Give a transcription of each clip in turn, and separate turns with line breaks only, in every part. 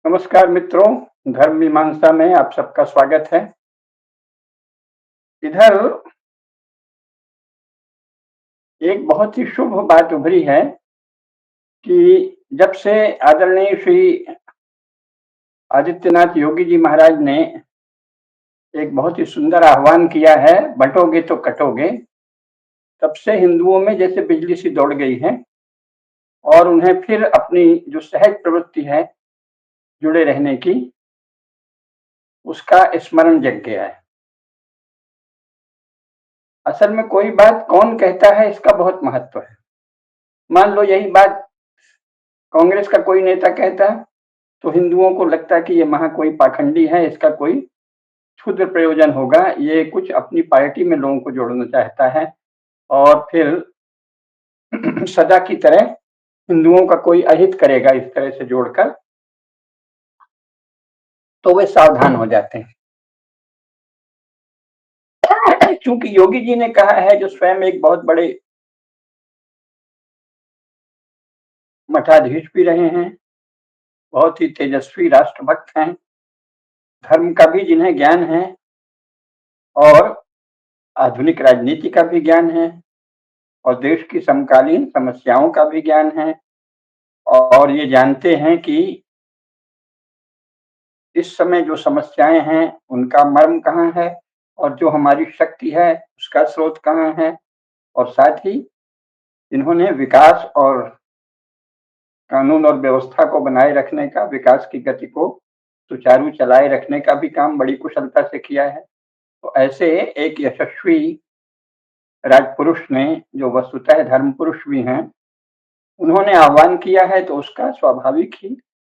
नमस्कार मित्रों, धर्म मीमांसा में आप सबका स्वागत है। इधर एक बहुत ही शुभ बात उभरी है कि जब से आदरणीय श्री आदित्यनाथ योगी जी महाराज ने एक बहुत ही सुंदर आह्वान किया है, बंटोगे तो कटोगे, तब से हिंदुओं में जैसे बिजली सी दौड़ गई है और उन्हें फिर अपनी जो सहज प्रवृत्ति है जुड़े रहने की, उसका स्मरण जग गया है। असल में कोई बात कौन कहता है इसका बहुत महत्व है। मान लो यही बात कांग्रेस का कोई नेता कहता है तो हिंदुओं को लगता है कि ये महा कोई पाखंडी है, इसका कोई क्षुद्र प्रयोजन होगा, ये कुछ अपनी पार्टी में लोगों को जोड़ना चाहता है और फिर सदा की तरह हिंदुओं का कोई अहित करेगा इस तरह से जोड़कर, तो वे सावधान हो जाते हैं। चूंकि योगी जी ने कहा है, जो स्वयं एक बहुत बड़े मठाधीश भी रहे हैं, बहुत ही तेजस्वी राष्ट्रभक्त हैं, धर्म का भी जिन्हें ज्ञान है और आधुनिक राजनीति का भी ज्ञान है और देश की समकालीन समस्याओं का भी ज्ञान है और ये जानते हैं कि इस समय जो समस्याएं हैं उनका मर्म कहाँ है और जो हमारी शक्ति है उसका स्रोत कहाँ है, और साथ ही इन्होंने विकास और कानून और व्यवस्था को बनाए रखने का, विकास की गति को सुचारू चलाए रखने का भी काम बड़ी कुशलता से किया है। तो ऐसे एक यशस्वी राजपुरुष ने, जो वस्तुतः धर्म पुरुष भी हैं, उन्होंने आह्वान किया है तो उसका स्वाभाविक ही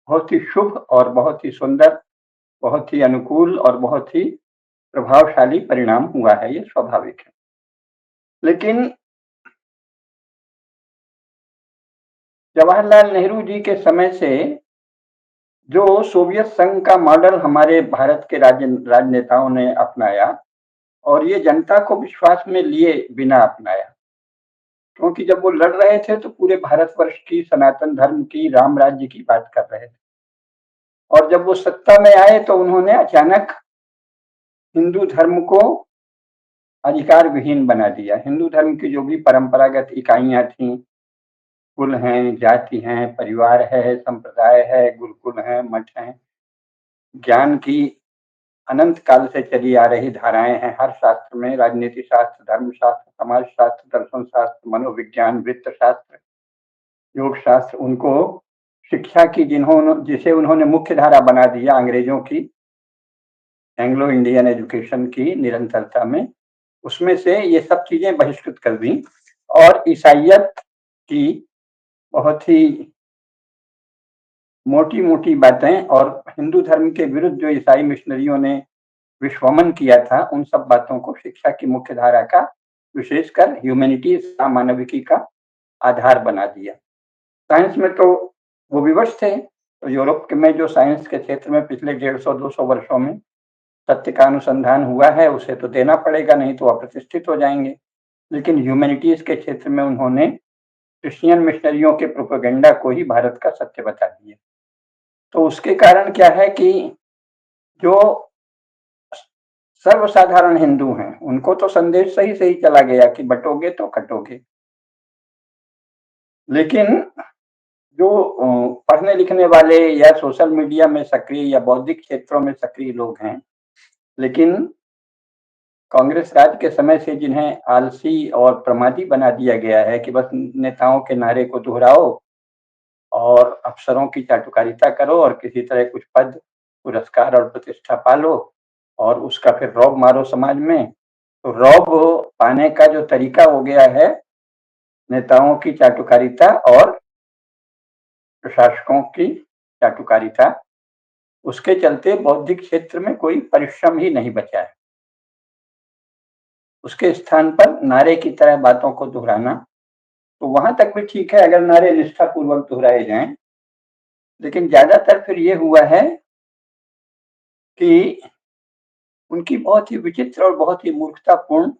बहुत ही शुभ और बहुत ही सुंदर, बहुत ही अनुकूल और बहुत ही प्रभावशाली परिणाम हुआ है, ये स्वाभाविक है। लेकिन जवाहरलाल नेहरू जी के समय से जो सोवियत संघ का मॉडल हमारे भारत के राजनेताओं ने अपनाया और ये जनता को विश्वास में लिए बिना अपनाया, क्योंकि जब वो लड़ रहे थे तो पूरे भारतवर्ष की, सनातन धर्म की, राम राज्य की बात कर रहे थे और जब वो सत्ता में आए तो उन्होंने अचानक हिंदू धर्म को अधिकार विहीन बना दिया। हिंदू धर्म की जो भी परंपरागत इकाइयां थीं, कुल हैं, जाति हैं, परिवार है, संप्रदाय है, गुरुकुल है, मठ हैं, ज्ञान की अनंत काल से चली आ रही धाराएं हैं हर शास्त्र में, राजनीति शास्त्र, धर्मशास्त्र, समाज शास्त्र, दर्शन शास्त्र, मनोविज्ञान, वित्त शास्त्र, योग शास्त्र, उनको शिक्षा की जिसे उन्होंने मुख्य धारा बना दिया अंग्रेजों की एंग्लो इंडियन एजुकेशन की निरंतरता में, उसमें से ये सब चीजें बहिष्कृत कर दी और ईसाइयत की बहुत ही मोटी मोटी बातें और हिंदू धर्म के विरुद्ध जो ईसाई मिशनरियों ने विश्वमन किया था, उन सब बातों को शिक्षा की मुख्य धारा का, विशेषकर ह्यूमैनिटीज का, मानविकी का आधार बना दिया। साइंस में तो वो विवश थे, तो यूरोप में जो साइंस के क्षेत्र में पिछले 150-200 वर्षों में सत्य का अनुसंधान हुआ है उसे तो देना पड़ेगा, नहीं तो अप्रतिष्ठित हो जाएंगे। लेकिन ह्यूमैनिटीज के क्षेत्र में उन्होंने क्रिश्चियन मिशनरियों के प्रोपेगेंडा को ही भारत का सत्य बता दिया। तो उसके कारण क्या है कि जो सर्वसाधारण हिंदू हैं उनको तो संदेश सही सही चला गया कि बटोगे तो कटोगे, लेकिन जो पढ़ने लिखने वाले या सोशल मीडिया में सक्रिय या बौद्धिक क्षेत्रों में सक्रिय लोग हैं, लेकिन कांग्रेस राज के समय से जिन्हें आलसी और प्रमादी बना दिया गया है कि बस नेताओं के नारे को दोहराओ और अफसरों की चाटुकारिता करो और किसी तरह कुछ पद, पुरस्कार और प्रतिष्ठा पालो और उसका फिर रौब मारो समाज में, तो रौब पाने का जो तरीका हो गया है नेताओं की चाटुकारिता और प्रशासकों की चाटुकारिता, उसके चलते बौद्धिक क्षेत्र में कोई परिश्रम ही नहीं बचा है। उसके स्थान पर नारे की तरह बातों को दोहराना, तो वहां तक भी ठीक है अगर नारे निष्ठापूर्वक दोहराए जाएं, लेकिन ज्यादातर फिर ये हुआ है कि उनकी बहुत ही विचित्र और बहुत ही मूर्खतापूर्ण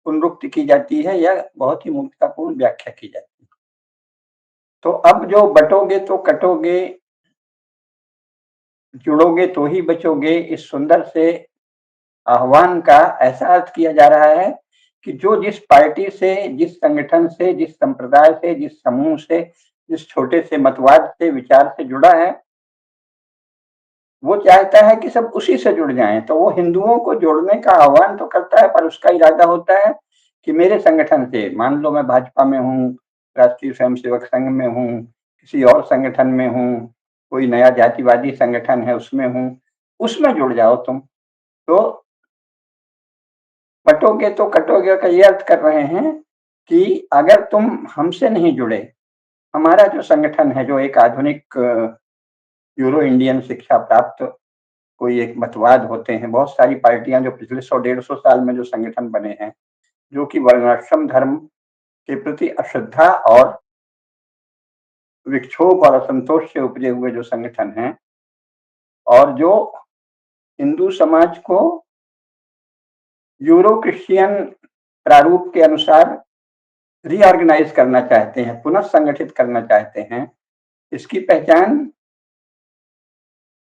पुनरुक्ति की जाती है या बहुत ही मूर्खतापूर्ण व्याख्या की जाती है। तो अब जो बटोगे तो कटोगे जुड़ोगे तो ही बचोगे, इस सुंदर से आह्वान का ऐसा अर्थ किया जा रहा है कि जो जिस पार्टी से, जिस संगठन से, जिस संप्रदाय से, जिस समूह से, जिस छोटे से मतवाद से, विचार से जुड़ा है, वो चाहता है कि सब उसी से जुड़ जाएं। तो वो हिंदुओं को जोड़ने का आह्वान तो करता है, पर उसका इरादा होता है कि मेरे संगठन से, मान लो मैं भाजपा में हूँ, राष्ट्रीय स्वयंसेवक संघ में हूँ, किसी और संगठन में हूँ, कोई नया जातिवादी संगठन है उसमें हूँ, उसमें जुड़ जाओ तुम। तो बटोगे तो कटोगे का ये अर्थ कर रहे हैं कि अगर तुम हमसे नहीं जुड़े, हमारा जो संगठन है, जो एक आधुनिक यूरो इंडियन शिक्षा प्राप्त कोई एक मतवाद होते हैं, बहुत सारी पार्टियां जो पिछले 100-150 साल में जो संगठन बने हैं, जो कि वर्णाश्रम धर्म के प्रति अश्रद्धा और विक्षोभ और असंतोष से उपजे हुए जो संगठन हैं, और जो हिंदू समाज को यूरो क्रिश्चियन प्रारूप के अनुसार रीऑर्गेनाइज करना चाहते हैं, पुनः संगठित करना चाहते हैं, इसकी पहचान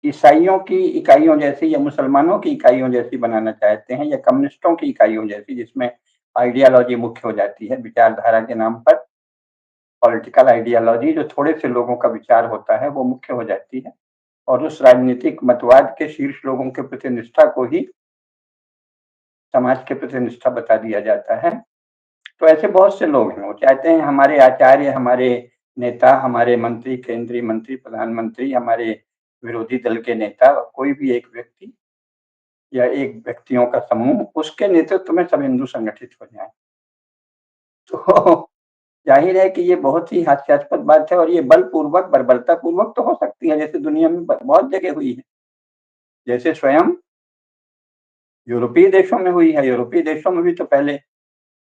ईसाइयों की इकाइयों जैसी या मुसलमानों की इकाइयों जैसी बनाना चाहते हैं, या कम्युनिस्टों की इकाइयों जैसी, जिसमें आइडियोलॉजी मुख्य हो जाती है, विचारधारा के नाम पर पॉलिटिकल आइडियोलॉजी, जो थोड़े से लोगों का विचार होता है, वो मुख्य हो जाती है, और उस राजनीतिक मतवाद के शीर्ष लोगों के प्रति निष्ठा को ही समाज के प्रति निष्ठा बता दिया जाता है। तो ऐसे बहुत से लोग हैं, वो चाहते हैं हमारे आचार्य, हमारे नेता, हमारे मंत्री, केंद्रीय मंत्री, प्रधानमंत्री, हमारे विरोधी दल के नेता, कोई भी एक व्यक्ति या एक व्यक्तियों का समूह, उसके नेतृत्व में सब हिंदू संगठित हो जाएं। तो जाहिर है कि ये बहुत ही हास्यास्पद बात है, और ये बलपूर्वक, बर्बरता पूर्वक तो हो सकती है, जैसे दुनिया में बहुत जगह हुई है, जैसे स्वयं यूरोपीय देशों में हुई है। यूरोपीय देशों में भी तो पहले,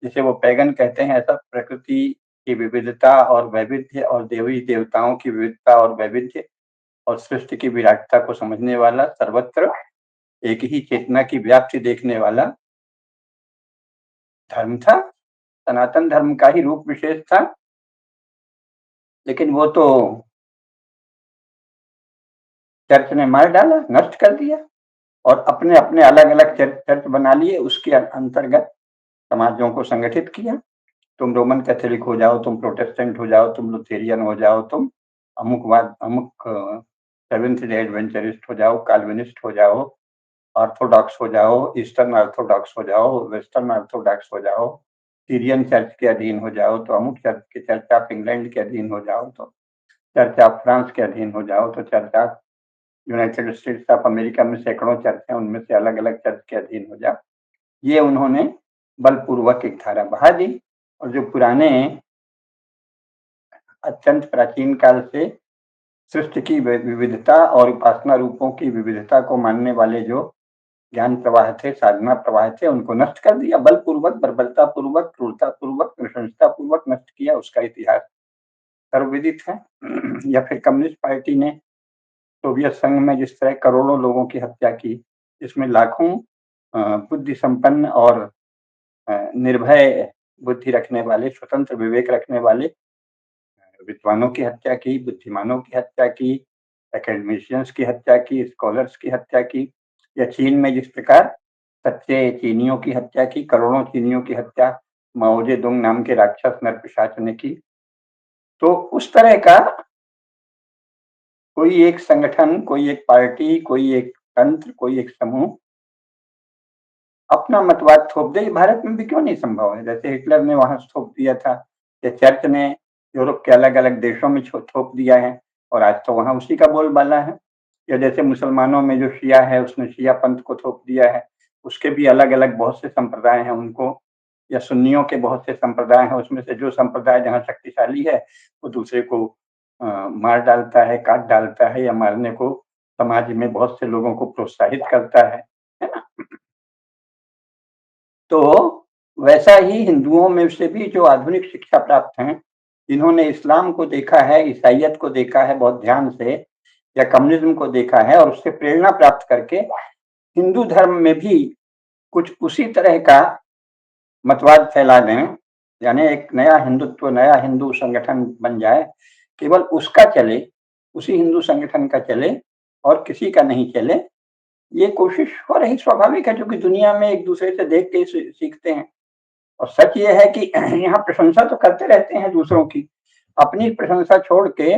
जिसे वो पैगन कहते हैं, ऐसा प्रकृति की विविधता और वैविध्य और देवी देवताओं की विविधता और वैविध्य और सृष्टि की विराटता को समझने वाला, सर्वत्र एक ही चेतना की व्याप्ति देखने वाला धर्म था, सनातन धर्म का ही रूप विशेष था। लेकिन वो तो चर्च ने मार डाला, नष्ट कर दिया, और अपने अपने अलग अलग चर्च बना लिए, उसके अंतर्गत समाजों को संगठित किया। तुम रोमन कैथोलिक हो जाओ, तुम प्रोटेस्टेंट हो जाओ, तुम लुथेरियन हो जाओ, तुम अमुकवाद, अमुक सेवेंथ डे एडवेंचरिस्ट हो जाओ, काल्विनिस्ट हो जाओ, ऑर्थोडॉक्स हो जाओ, ईस्टर्न ऑर्थोडॉक्स हो जाओ, वेस्टर्न ऑर्थोडॉक्स हो जाओ, सीरियन चर्च के अधीन हो जाओ, तो अमुक चर्च के, चर्च ऑफ इंग्लैंड के अधीन हो जाओ, तो चर्च ऑफ फ्रांस के अधीन हो जाओ, तो church of United states of America में सैकड़ों चर्च हैं, उनमें से अलग अलग चर्च के अधीन हो जाओ। ये उन्होंने बलपूर्वक एक धारा बहा दी, और जो पुराने अत्यंत प्राचीन काल से सृष्टि की विविधता और उपासना रूपों की विविधता को मानने वाले जो ज्ञान प्रवाह थे, साधना प्रवाह थे, उनको नष्ट कर दिया, बलपूर्वक, बर्बरता पूर्वक, क्रूरता पूर्वक, नृशंसता पूर्वक नष्ट किया। उसका इतिहास सर्वविदित है। या फिर कम्युनिस्ट पार्टी ने सोवियत संघ में जिस तरह करोड़ों लोगों की हत्या की, जिसमें लाखों बुद्धि संपन्न और निर्भय बुद्धि रखने वाले, स्वतंत्र विवेक रखने वाले विद्वानों की हत्या की, बुद्धिमानों की हत्या की, एकेडमिशियंस की हत्या की, स्कॉलर्स की हत्या की, या चीन में जिस प्रकार सच्चे चीनियों की हत्या की, करोड़ों चीनियों की हत्या माओ जेडुंग नाम के राक्षस नरपिशाच ने की। तो उस तरह का कोई एक संगठन, कोई एक पार्टी, कोई एक तंत्र, कोई एक समूह अपना मतवाद थोप दे, भारत में भी क्यों नहीं संभव है? जैसे हिटलर ने वहां थोप दिया था, या चर्च ने यूरोप के अलग अलग देशों में थोप दिया है, और आज तो वहां उसी का बोलबाला है। या जैसे मुसलमानों में जो शिया है, उसने शिया पंथ को थोप दिया है, उसके भी अलग अलग बहुत से संप्रदाय हैं उनको, या सुन्नियों के बहुत से संप्रदाय हैं, उसमें से जो संप्रदाय जहाँ शक्तिशाली है, वो दूसरे को मार डालता है, काट डालता है, या मारने को समाज में बहुत से लोगों को प्रोत्साहित करता है ना? तो वैसा ही हिंदुओं में से भी जो आधुनिक शिक्षा प्राप्त हैं, जिन्होंने इस्लाम को देखा है, ईसाइयत को देखा है बहुत ध्यान से, या कम्युनिज्म को देखा है, और उससे प्रेरणा प्राप्त करके हिंदू धर्म में भी कुछ उसी तरह का मतवाद फैला दें, यानी एक नया हिंदुत्व, नया हिंदू संगठन बन जाए, केवल उसका चले, उसी हिंदू संगठन का चले, और किसी का नहीं चले, ये कोशिश हो रही स्वाभाविक है, क्योंकि दुनिया में एक दूसरे से देख के सीखते हैं। और सच ये है कि यहाँ प्रशंसा तो करते रहते हैं दूसरों की, अपनी प्रशंसा छोड़ के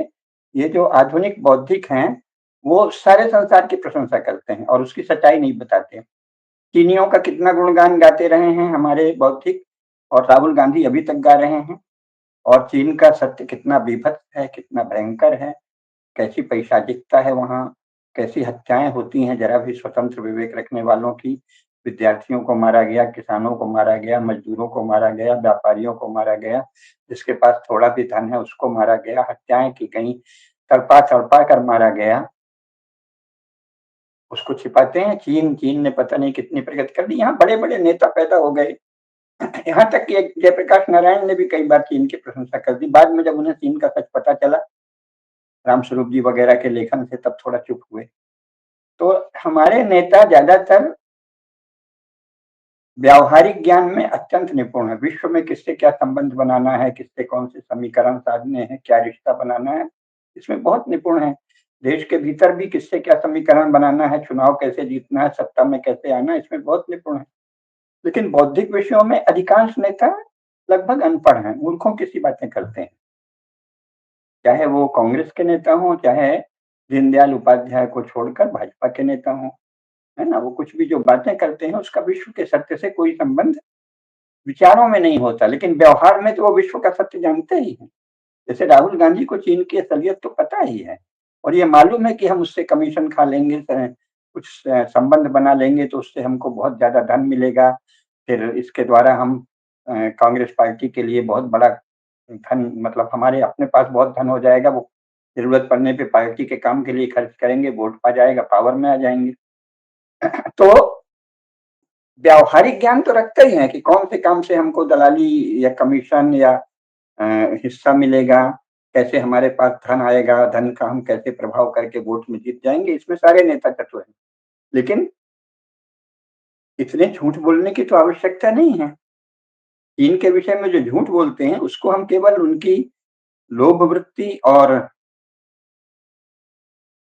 ये जो आधुनिक बौद्धिक हैं, वो सारे संसार की प्रशंसा करते हैं और उसकी सच्चाई नहीं बताते। चीनियों का कितना गुणगान गाते रहे हैं हमारे बौद्धिक, और राहुल गांधी अभी तक गा रहे हैं। और चीन का सत्य कितना बीभत्स है, कितना भयंकर है, कैसी पैशाचिकता है वहाँ, कैसी हत्याएं होती हैं जरा भी स्वतंत्र विवेक रखने वालों की। विद्यार्थियों को मारा गया, किसानों को मारा गया, मजदूरों को मारा गया, व्यापारियों को मारा गया, जिसके पास थोड़ा भी धन है उसको मारा गया, हत्याएं की गई, तड़पा तड़पा कर मारा गया। उसको छिपाते हैं। चीन ने पता नहीं कितनी प्रगति कर दी, यहाँ बड़े बड़े नेता पैदा हो गए। यहाँ तक कि जयप्रकाश नारायण ने भी कई बार चीन की प्रशंसा कर दी। बाद में जब उन्हें चीन का सच पता चला रामस्वरूप जी वगैरह के लेखन से, तब थोड़ा चुप हुए। तो हमारे नेता ज्यादातर व्यावहारिक ज्ञान में अत्यंत निपुण है। विश्व में किससे क्या संबंध बनाना है, किससे कौन से समीकरण साधने हैं, क्या रिश्ता बनाना है, इसमें बहुत निपुण है। देश के भीतर भी किससे क्या समीकरण बनाना है, चुनाव कैसे जीतना है, सत्ता में कैसे आना, इसमें बहुत निपुण है। लेकिन बौद्धिक विषयों में अधिकांश नेता लगभग अनपढ़ हैं, मूर्खों की सी बातें करते हैं। चाहे वो कांग्रेस के नेता हों, चाहे दीनदयाल उपाध्याय को छोड़कर भाजपा के नेता हों, है ना, वो कुछ भी जो बातें करते हैं उसका विश्व के सत्य से कोई संबंध विचारों में नहीं होता, लेकिन व्यवहार में तो वो विश्व का सत्य जानते ही हैं। जैसे राहुल गांधी को चीन की असलियत तो पता ही है, और ये मालूम है कि हम उससे कमीशन खा लेंगे, कुछ संबंध बना लेंगे तो उससे हमको बहुत ज्यादा धन मिलेगा, फिर इसके द्वारा हम कांग्रेस पार्टी के लिए बहुत बड़ा धन, मतलब हमारे अपने पास बहुत धन हो जाएगा, वो जरूरत पड़ने पे पार्टी के काम के लिए खर्च करेंगे, वोट पा जाएगा, पावर में आ जाएंगे। तो व्यावहारिक ज्ञान तो रखते ही है कि कौन से काम से हमको दलाली या कमीशन या हिस्सा मिलेगा, कैसे हमारे पास धन आएगा, धन का हम कैसे प्रभाव करके वोट में जीत जाएंगे, इसमें सारे नेता चतुर हैं। लेकिन इतने झूठ बोलने की तो आवश्यकता नहीं है। चीन के विषय में जो झूठ बोलते हैं उसको हम केवल उनकी लोभ वृत्ति और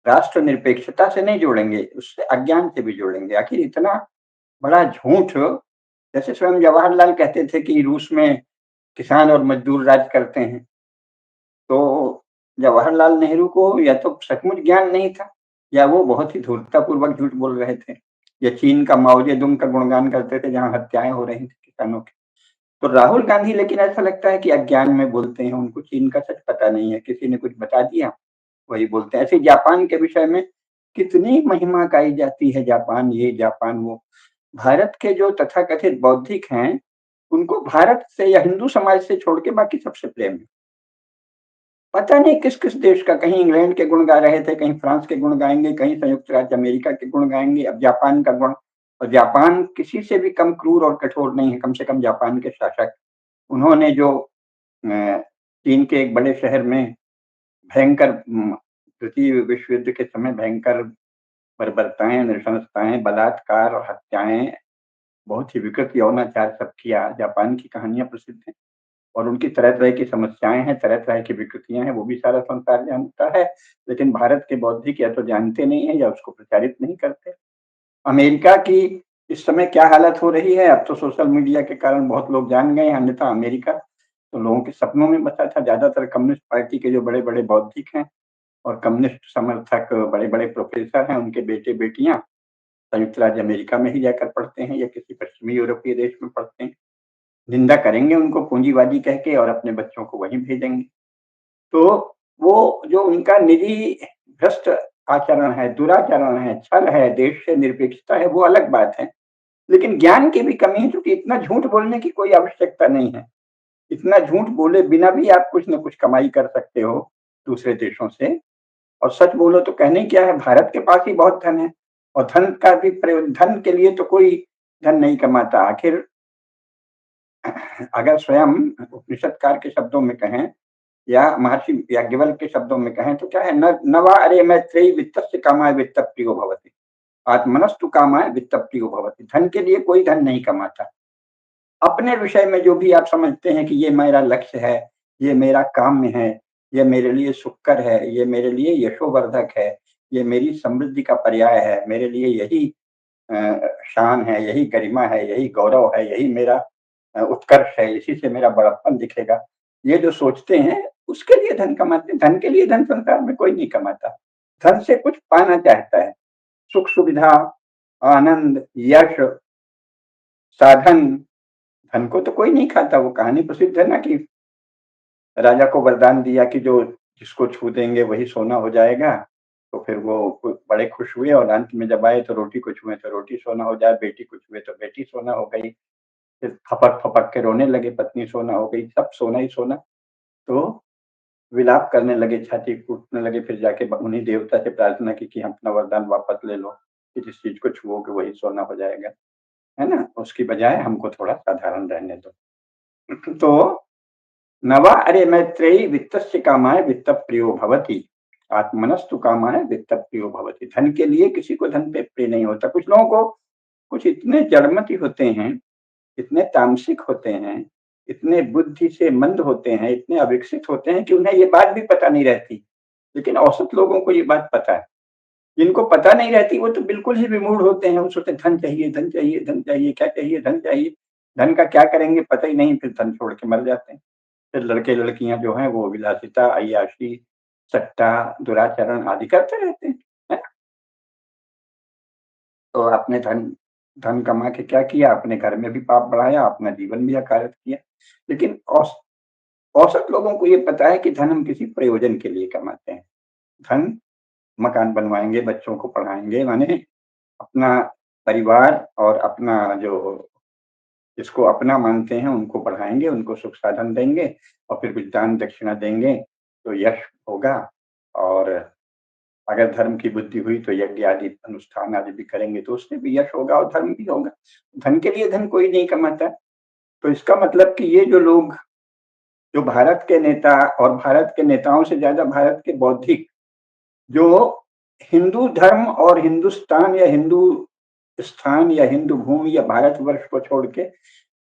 राष्ट्र निरपेक्षता से नहीं जोड़ेंगे, उससे अज्ञान से भी जोड़ेंगे। आखिर इतना बड़ा झूठ, जैसे स्वयं जवाहरलाल कहते थे कि रूस में किसान और मजदूर राज करते हैं, तो जवाहरलाल नेहरू को या तो सचमुच ज्ञान नहीं था, या वो बहुत ही धूर्ततापूर्वक झूठ बोल रहे थे। या चीन का माओ जेडुंग का गुणगान करते थे जहां हत्याएं हो रही थी किसानों की। तो राहुल गांधी लेकिन ऐसा लगता है कि अज्ञान में बोलते हैं, उनको चीन का सच पता नहीं है, किसी ने कुछ बता दिया वही बोलते हैं। ऐसे जापान के विषय में कितनी महिमा गाई जाती है, जापान ये जापान वो। भारत के जो तथाकथित बौद्धिक हैं उनको भारत से या हिंदू समाज से छोड़ के बाकी सबसे प्रेम है। पता नहीं किस किस देश का, कहीं इंग्लैंड के गुण गा रहे थे, कहीं फ्रांस के गुण गाएंगे, कहीं संयुक्त राज्य अमेरिका के गुण गाएंगे, अब जापान का गुण। और जापान किसी से भी कम क्रूर और कठोर नहीं है, कम से कम जापान के शासक, उन्होंने जो चीन के एक बड़े शहर में भयंकर द्वितीय विश्व युद्ध के समय भयंकर बर्बरताएं, नृशंसताएं, बलात्कार और हत्याएं, बहुत ही विकृत यौनाचार सब किया। जापान की कहानियां प्रसिद्ध हैं और उनकी तरह तरह की समस्याएं हैं, तरह तरह की विकृतियां हैं, वो भी सारा संसार जानता है। लेकिन भारत के बौद्धिक या तो जानते नहीं है या उसको प्रचारित नहीं करते। अमेरिका की इस समय क्या हालत हो रही है, अब तो सोशल मीडिया के कारण बहुत लोग जान गए हैं, अन्यथा अमेरिका तो लोगों के सपनों में बसा था। ज्यादातर कम्युनिस्ट पार्टी के जो बड़े बड़े बौद्धिक हैं और कम्युनिस्ट समर्थक बड़े बड़े प्रोफेसर हैं, उनके बेटे बेटियां संयुक्त राज्य अमेरिका में ही जाकर पढ़ते हैं या किसी पश्चिमी यूरोपीय देश में पढ़ते हैं। निंदा करेंगे उनको पूंजीवादी कह के और अपने बच्चों को वहीं भेजेंगे। तो वो जो उनका निजी भ्रष्ट आचरण है, दुराचरण है, छल है, देश से निरपेक्षता है, वो अलग बात है। लेकिन ज्ञान की भी कमी है, क्योंकि इतना झूठ बोलने की कोई आवश्यकता नहीं है। इतना झूठ बोले बिना भी आप कुछ न कुछ कमाई कर सकते हो दूसरे देशों से। और सच बोलो तो कहने क्या है, भारत के पास ही बहुत धन है, और धन का भी धन के लिए तो कोई धन नहीं कमाता। आखिर अगर स्वयं उपनिषदकार के शब्दों में कहें या महर्षि याज्ञवल्क्य के शब्दों में कहें तो क्या है, न नवा अरे मैत्रेयी वित्तस्य कामाय वित्त प्रियो भवति, आत्मनस्तु कामाय वित्त प्रियो भवति। धन के लिए कोई धन नहीं कमाता। अपने विषय में जो भी आप समझते हैं कि ये मेरा लक्ष्य है, ये मेरा काम है, ये मेरे लिए सुखकर है, ये मेरे लिए यशोवर्धक है, ये मेरी समृद्धि का पर्याय है, मेरे लिए यही शान है, यही गरिमा है, यही गौरव है, यही मेरा उत्कर्ष है, इसी से मेरा बड़प्पन दिखेगा। ये जो सोचते हैं, उसके लिए धन कमाते हैं। धन के लिए धन संसार में कोई नहीं कमाता। धन से कुछ पाना चाहता है, सुख-सुविधा, आनंद, यश, साधन। धन को तो कोई नहीं खाता। वो कहानी प्रसिद्ध है ना कि राजा को वरदान दिया कि जो जिसको छू देंगे वही सोना हो जाएगा। तो फिर वो बड़े खुश हुए और अंत में जब आए तो रोटी को छुए तो रोटी सोना हो जाए, बेटी को छुए तो बेटी सोना हो गई। फिर फपक-फपक के रोने लगे, पत्नी सोना हो गई, सब सोना ही सोना। तो विलाप करने लगे, छाती कूटने लगे, फिर जाके उन्हीं देवता से प्रार्थना की कि अपना वरदान वापस ले लो, कि जिस चीज़ को छुओगे वही सोना हो जाएगा, है ना? उसकी बजाय हमको थोड़ा साधारण रहने दो। तो नवा अरे मैत्रेयी वित्तस्य कामाय वित्तप्रियो भवति, आत्मनस्तु कामाय वित्तप्रियो भवति। धन के लिए किसी को धन पे प्रिय नहीं होता। कुछ लोगों को कुछ इतने जड़मति होते हैं, इतने तामसिक होते हैं, इतने बुद्धि से मंद होते हैं, इतने अविकसित होते हैं कि उन्हें ये बात भी पता नहीं रहती। लेकिन औसत लोगों को ये बात पता है। जिनको पता नहीं रहती वो तो बिल्कुल ही विमूढ़ होते हैं। वो सोचते धन चाहिए, धन चाहिए, धन चाहिए, क्या चाहिए? धन चाहिए। धन का क्या करेंगे पता ही नहीं, फिर धन छोड़ के मर जाते हैं। फिर लड़के-लड़कियाँ जो हैं वो विलासिता, अय्याशी, सट्टा, दुराचरण आदि करते रहते हैं। हैं? तो आपने धन धन कमा के क्या किया? अपने घर में भी पाप बढ़ाया, अपना जीवन भी अकारत किया। लेकिन औसत लोगों को ये पता है कि धन हम किसी प्रयोजन के लिए कमाते हैं। धन मकान बनवाएँगे, बच्चों को पढ़ाएँगे, माने अपना परिवार और अपना जो जिसको अपना मानते हैं उनको पढ़ाएँगे, उनको सुख साधन देंगे और फिर कुछ दान दक्षिणा देंगे, तो यश होगा। और अगर धर्म की बुद्धि हुई तो यज्ञ आदि अनुष्ठान आदि भी करेंगे तो उससे भी यश होगा और धर्म भी होगा। धन के लिए धन कोई नहीं कमाता। तो इसका मतलब कि ये जो लोग जो भारत के नेता और भारत के नेताओं से ज़्यादा भारत के बौद्धिक जो हिंदू धर्म और हिंदुस्तान या हिंदू स्थान या हिंदू भूमि या भारतवर्ष को छोड़ के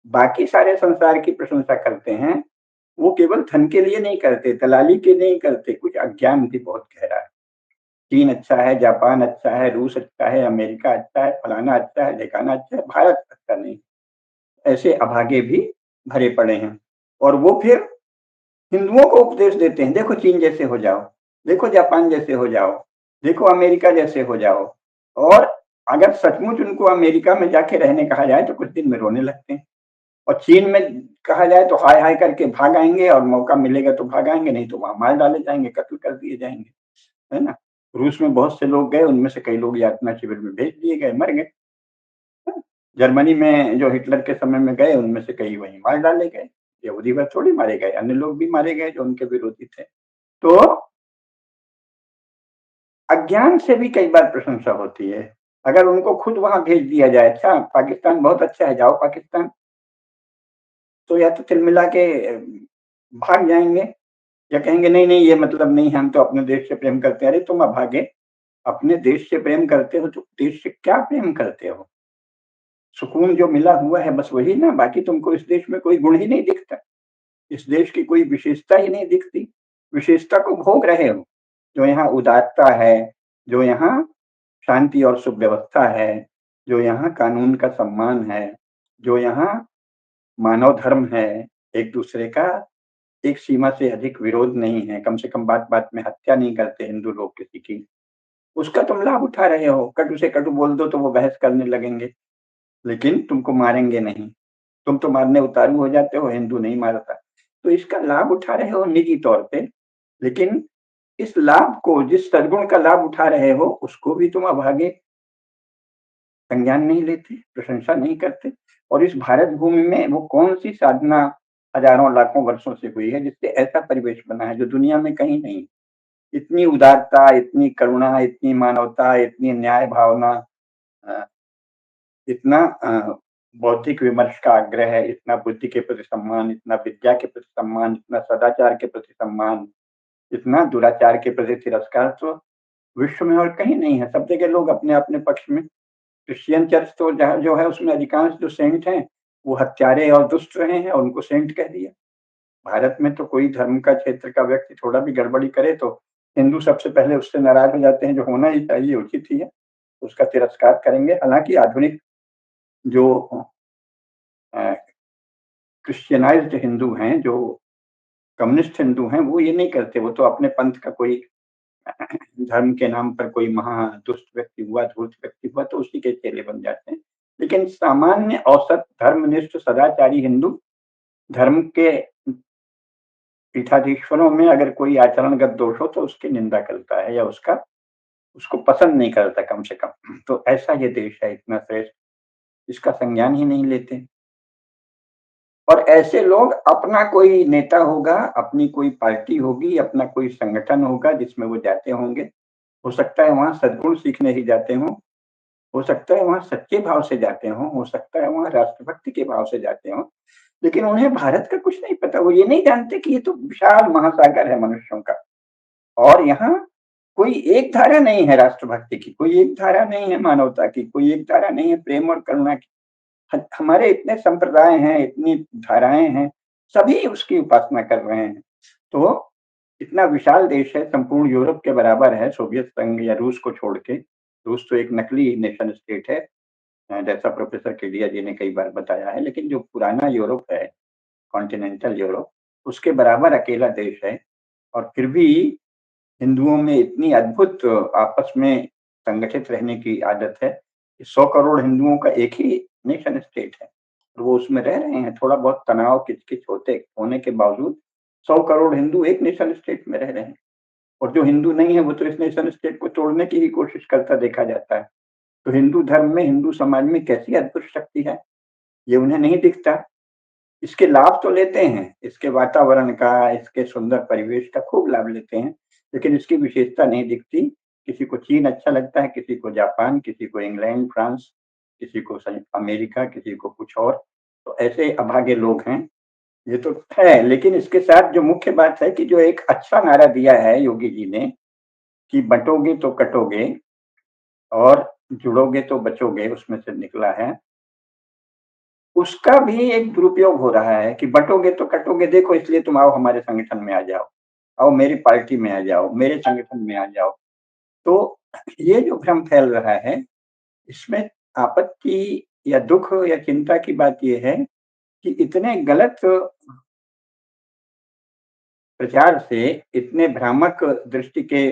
बाकी सारे संसार की प्रशंसा करते हैं, वो केवल धन के लिए नहीं करते, दलाली के लिए नहीं करते, कुछ अज्ञान भी बहुत गहरा है। चीन अच्छा है, जापान अच्छा है, रूस अच्छा है, अमेरिका अच्छा है, फलाना अच्छा है, ढिकाना अच्छा है, भारत अच्छा नहीं। ऐसे अभागे भी भरे पड़े हैं। और वो फिर हिंदुओं को उपदेश देते हैं, देखो चीन जैसे हो जाओ, देखो जापान जैसे हो जाओ, देखो अमेरिका जैसे हो जाओ। और अगर सचमुच उनको अमेरिका में जाके रहने कहा जाए तो कुछ दिन में रोने लगते हैं। और चीन में कहा जाए तो हाय हाय करके भाग आएंगे और मौका मिलेगा तो भाग आएंगे, नहीं तो वहां मार डाले जाएंगे, कत्ल कर दिए जाएंगे, है ना? रूस में बहुत से लोग गए, उनमें से कई लोग यातना शिविर में भेज दिए गए, मर गए। जर्मनी में जो हिटलर के समय में गए उनमें से कई वहीं मार डाले गए। यहूदी बस थोड़ी मारे गए, अन्य लोग भी मारे गए जो उनके विरोधी थे। तो अज्ञान से भी कई बार प्रशंसा होती है। अगर उनको खुद वहां भेज दिया जाए, अच्छा पाकिस्तान बहुत अच्छा है, जाओ पाकिस्तान, तो या तो तिलमिला के भाग जाएंगे या कहेंगे नहीं नहीं ये मतलब नहीं, हम तो अपने देश से प्रेम करते हैं। अरे तुम अभागे, अपने देश से प्रेम करते हो तो देश से क्या प्रेम करते हो? सुकून जो मिला हुआ है बस वही ना, बाकी तुमको इस देश में कोई गुण ही नहीं दिखता, इस देश की कोई विशेषता ही नहीं दिखती। विशेषता को भोग रहे हो। जो यहाँ उदारता है, जो यहाँ शांति और सुव्यवस्था है, जो यहाँ कानून का सम्मान है, जो यहाँ मानव धर्म है, एक दूसरे का एक सीमा से अधिक विरोध नहीं है, कम से कम बात-बात में हत्या नहीं करते हिंदू लोग किसी की, उसका तुम लाभ उठा रहे हो। कटु से कटु बोल दो तो वो बहस करने लगेंगे, लेकिन तुमको मारेंगे नहीं। तुम तो मारने उतारू हो जाते हो, हिंदू नहीं मारता। तो इसका लाभ उठा रहे हो निजी तौर पे, लेकिन इस लाभ को, जिस सद्गुण का लाभ उठा रहे हो, उसको भी तुम अभागे संज्ञान नहीं लेते, प्रशंसा नहीं करते। और इस भारत भूमि में वो कौन-सी साधना हज़ारों लाखों वर्षों से हुई है जिससे ऐसा परिवेश बना है जो दुनिया में कहीं नहीं। इतनी उदारता, इतनी करुणा, इतनी मानवता, इतनी न्याय भावना, अ, इतना बौद्धिक विमर्श का आग्रह है, इतना बुद्धि के प्रति सम्मान, इतना विद्या के प्रति सम्मान, इतना सदाचार के प्रति सम्मान, इतना दुराचार के प्रति तिरस्कार तो विश्व में और कहीं नहीं है। सब जगह लोग अपने-अपने पक्ष में। क्रिश्चियन चर्च तो जहाँ जो है उसमें अधिकांश जो सेंट हैं, वो हत्यारे और दुष्ट रहे हैं और उनको सेंट कह दिया। भारत में तो कोई धर्म का क्षेत्र का व्यक्ति थोड़ा भी गड़बड़ी करे तो हिंदू सबसे पहले उससे नाराज हो जाते हैं, जो होना ही चाहिए, उचित ही है, उसका तिरस्कार करेंगे। हालांकि आधुनिक जो क्रिश्चियनाइज्ड हिंदू हैं, जो कम्युनिस्ट हिंदू हैं, वो ये नहीं करते। वो तो अपने पंथ का कोई धर्म के नाम पर कोई महा दुष्ट व्यक्ति हुआ, धूर्त व्यक्ति हुआ, तो उसी के चेले बन जाते हैं। लेकिन सामान्य औसत धर्मनिष्ठ सदाचारी हिंदू धर्म के पीठाधीश्वरों में अगर कोई आचरणगत दोष हो तो उसकी निंदा करता है, या उसको पसंद नहीं करता कम से कम। तो ऐसा ये देश है इतना श्रेष्ठ, इसका संज्ञान ही नहीं लेते। और ऐसे लोग, अपना कोई नेता होगा, अपनी कोई पार्टी होगी, अपना कोई संगठन होगा जिसमें वो जाते होंगे, हो सकता है वहां सद्गुण सीखने ही जाते हों, हो सकता है वहां सच्चे भाव से जाते हों, हो सकता है वहां राष्ट्रभक्ति के भाव से जाते हों, लेकिन उन्हें भारत का कुछ नहीं पता। वो ये नहीं जानते कि ये तो विशाल महासागर है मनुष्यों का, और यहाँ कोई एक धारा नहीं है राष्ट्रभक्ति की, कोई एक धारा नहीं है मानवता की, कोई एक धारा नहीं है प्रेम और करुणा की। हमारे इतने संप्रदाय हैं, इतनी धाराएं हैं, सभी उसकी उपासना कर रहे हैं। तो इतना विशाल देश है, संपूर्ण यूरोप के बराबर है, सोवियत संघ या रूस को छोड़ के। रूस तो एक नकली नेशन स्टेट है, जैसा प्रोफेसर केडिया जी ने कई बार बताया है, लेकिन जो पुराना यूरोप है, कॉन्टिनेंटल यूरोप, उसके बराबर अकेला देश है। और फिर भी हिंदुओं में इतनी अद्भुत आपस में संगठित रहने की आदत है कि 100 करोड़ हिंदुओं का एक ही नेशन स्टेट है, और वो उसमें रह रहे हैं। थोड़ा बहुत तनाव किचकिच होने के बावजूद 100 करोड़ हिंदू एक नेशन स्टेट में रह रहे हैं, और जो हिंदू नहीं है वो तो इस नेशन स्टेट को तोड़ने की ही कोशिश करता देखा जाता है। तो हिंदू धर्म में, हिंदू समाज में कैसी अद्भुत शक्ति है, ये उन्हें नहीं दिखता। इसके लाभ तो लेते हैं, इसके वातावरण का, इसके सुंदर परिवेश का खूब लाभ लेते हैं, लेकिन इसकी विशेषता नहीं दिखती। किसी को चीन अच्छा लगता है, किसी को जापान, किसी को इंग्लैंड, फ्रांस, किसी को अमेरिका, किसी को कुछ और। तो ऐसे अभागे लोग हैं, ये तो है। लेकिन इसके साथ जो मुख्य बात है कि जो एक अच्छा नारा दिया है योगी जी ने कि बंटोगे तो कटोगे और जुड़ोगे तो बचोगे, उसमें से निकला है, उसका भी एक दुरुपयोग हो रहा है कि बंटोगे तो कटोगे, देखो इसलिए तुम आओ हमारे संगठन में आ जाओ, आओ मेरी पार्टी में आ जाओ, मेरे संगठन में आ जाओ। तो ये जो भ्रम फैल रहा है, इसमें आपत्ति या दुख या चिंता की बात ये है कि इतने गलत प्रचार से, इतने भ्रामक दृष्टि के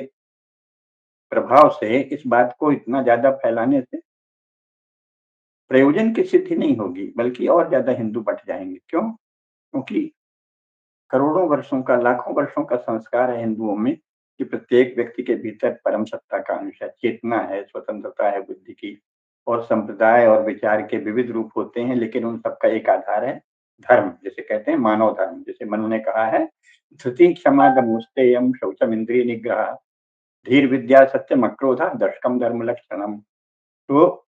प्रभाव से, इस बात को इतना ज्यादा फैलाने से प्रयोजन की सिद्धि नहीं होगी, बल्कि और ज्यादा हिंदू बट जाएंगे। क्यों? क्योंकि करोड़ों वर्षों का, लाखों वर्षों का संस्कार है हिंदुओं में कि प्रत्येक व्यक्ति के भीतर परम सत्ता का अंश है, चेतना है, स्वतंत्रता है बुद्धि की। और संप्रदाय और विचार के विविध रूप होते हैं, लेकिन उन सबका एक आधार है धर्म, जिसे कहते हैं मानव धर्म। जैसे मनु ने कहा है, धृति क्षमा दमुस्तेयम शौचम इंद्रिय निग्रह धीर विद्या सत्यम अक्रोधा दशकम धर्म लक्षणम। तो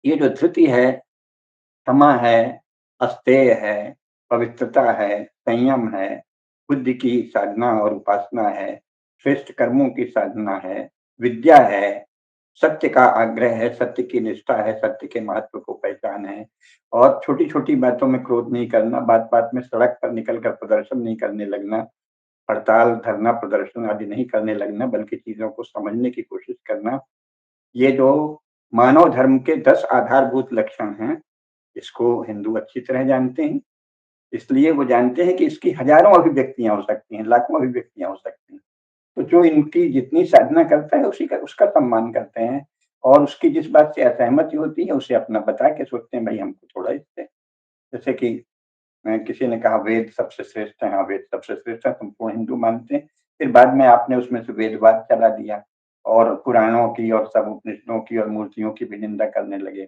ये जो धृति है, क्षमा है, अस्तेय है, पवित्रता है, संयम है, बुद्धि की साधना और उपासना है, श्रेष्ठ कर्मों की साधना है, विद्या है, सत्य का आग्रह है, सत्य की निष्ठा है, सत्य के महत्व को पहचान है, और छोटी छोटी बातों में क्रोध नहीं करना, बात बात में सड़क पर निकलकर प्रदर्शन नहीं करने लगना, हड़ताल, धरना, प्रदर्शन आदि नहीं करने लगना, बल्कि चीजों को समझने की कोशिश करना। ये जो मानव धर्म के 10 आधारभूत लक्षण हैं, इसको हिंदू अच्छी तरह जानते हैं। इसलिए वो जानते हैं कि इसकी हजारों अभिव्यक्तियां हो सकती हैं, लाखों अभिव्यक्तियां हो सकती हैं। तो जो इनकी जितनी साधना करता है उसी का, उसका सम्मान करते हैं, और उसकी जिस बात से असहमति होती है उसे अपना बता के सोचते हैं भाई हमको थोड़ा इससे, जैसे कि किसी ने कहा वेद सबसे श्रेष्ठ है, हाँ वेद सबसे श्रेष्ठ है, संपूर्ण हिंदू मानते हैं। फिर बाद में आपने उसमें से वेदवाद चला दिया, और पुराणों की और सब उपनिषदों की और मूर्तियों की भी निंदा करने लगे।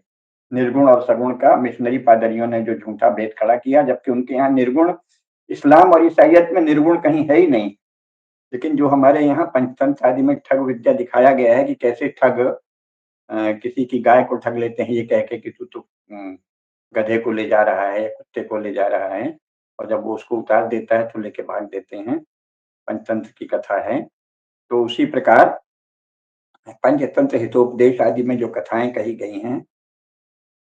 निर्गुण और सगुण का मिशनरी पादरियों ने जो झूठा भेद खड़ा किया, जबकि उनके यहाँ निर्गुण, इस्लाम और ईसाइयत में निर्गुण कहीं है ही नहीं। लेकिन जो हमारे यहाँ पंचतंत्र आदि में ठग विद्या दिखाया गया है कि कैसे ठग किसी की गाय को ठग लेते हैं ये कह के कि तू तो गधे को ले जा रहा है या कुत्ते को ले जा रहा है, और जब वो उसको उतार देता है तो लेके भाग देते हैं। पंचतंत्र की कथा है। तो उसी प्रकार पंचतंत्र हितोपदेश आदि में जो कथाएं कही गई हैं,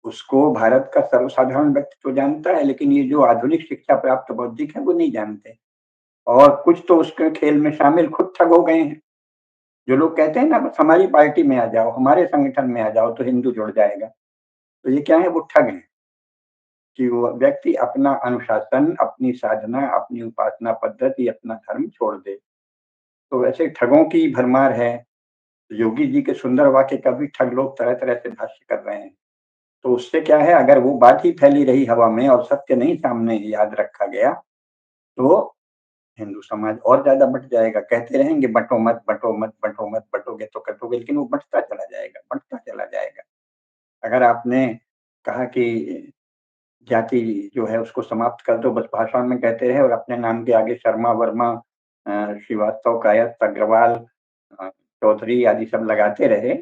उसको भारत का सर्वसाधारण व्यक्ति तो जानता है, लेकिन ये जो आधुनिक शिक्षा प्राप्त बौद्धिक है वो नहीं जानते। और कुछ तो उसके खेल में शामिल खुद ठग हो गए हैं। जो लोग कहते हैं ना बस हमारी पार्टी में आ जाओ, हमारे संगठन में आ जाओ तो हिंदू जुड़ जाएगा। तो ये क्या है, वो ठग हैं कि वो व्यक्ति अपना अनुशासन, अपनी साधना, अपनी उपासना पद्धति, अपना धर्म छोड़ दे। तो ऐसे ठगों की भरमार है। योगी जी के सुंदर वाक्य का भी ठग लोग तरह-तरह से भाष्य कर रहे हैं। तो उससे क्या है, अगर वो बात ही फैली रही हवा में और सत्य नहीं सामने याद रखा गया, तो हिंदू समाज और ज़्यादा बँट जाएगा। कहते रहेंगे बँटो मत, बँटो मत, बँटो मत, बँटोगे तो कटोगे, लेकिन वो बँटता चला जाएगा, बँटता चला जाएगा। अगर आपने कहा कि जाति जो है उसको समाप्त कर दो, बस भाषण में कहते रहे और अपने नाम के आगे शर्मा, वर्मा, श्रीवास्तव, कायस्थ, अग्रवाल, चौधरी आदि सब लगाते रहे,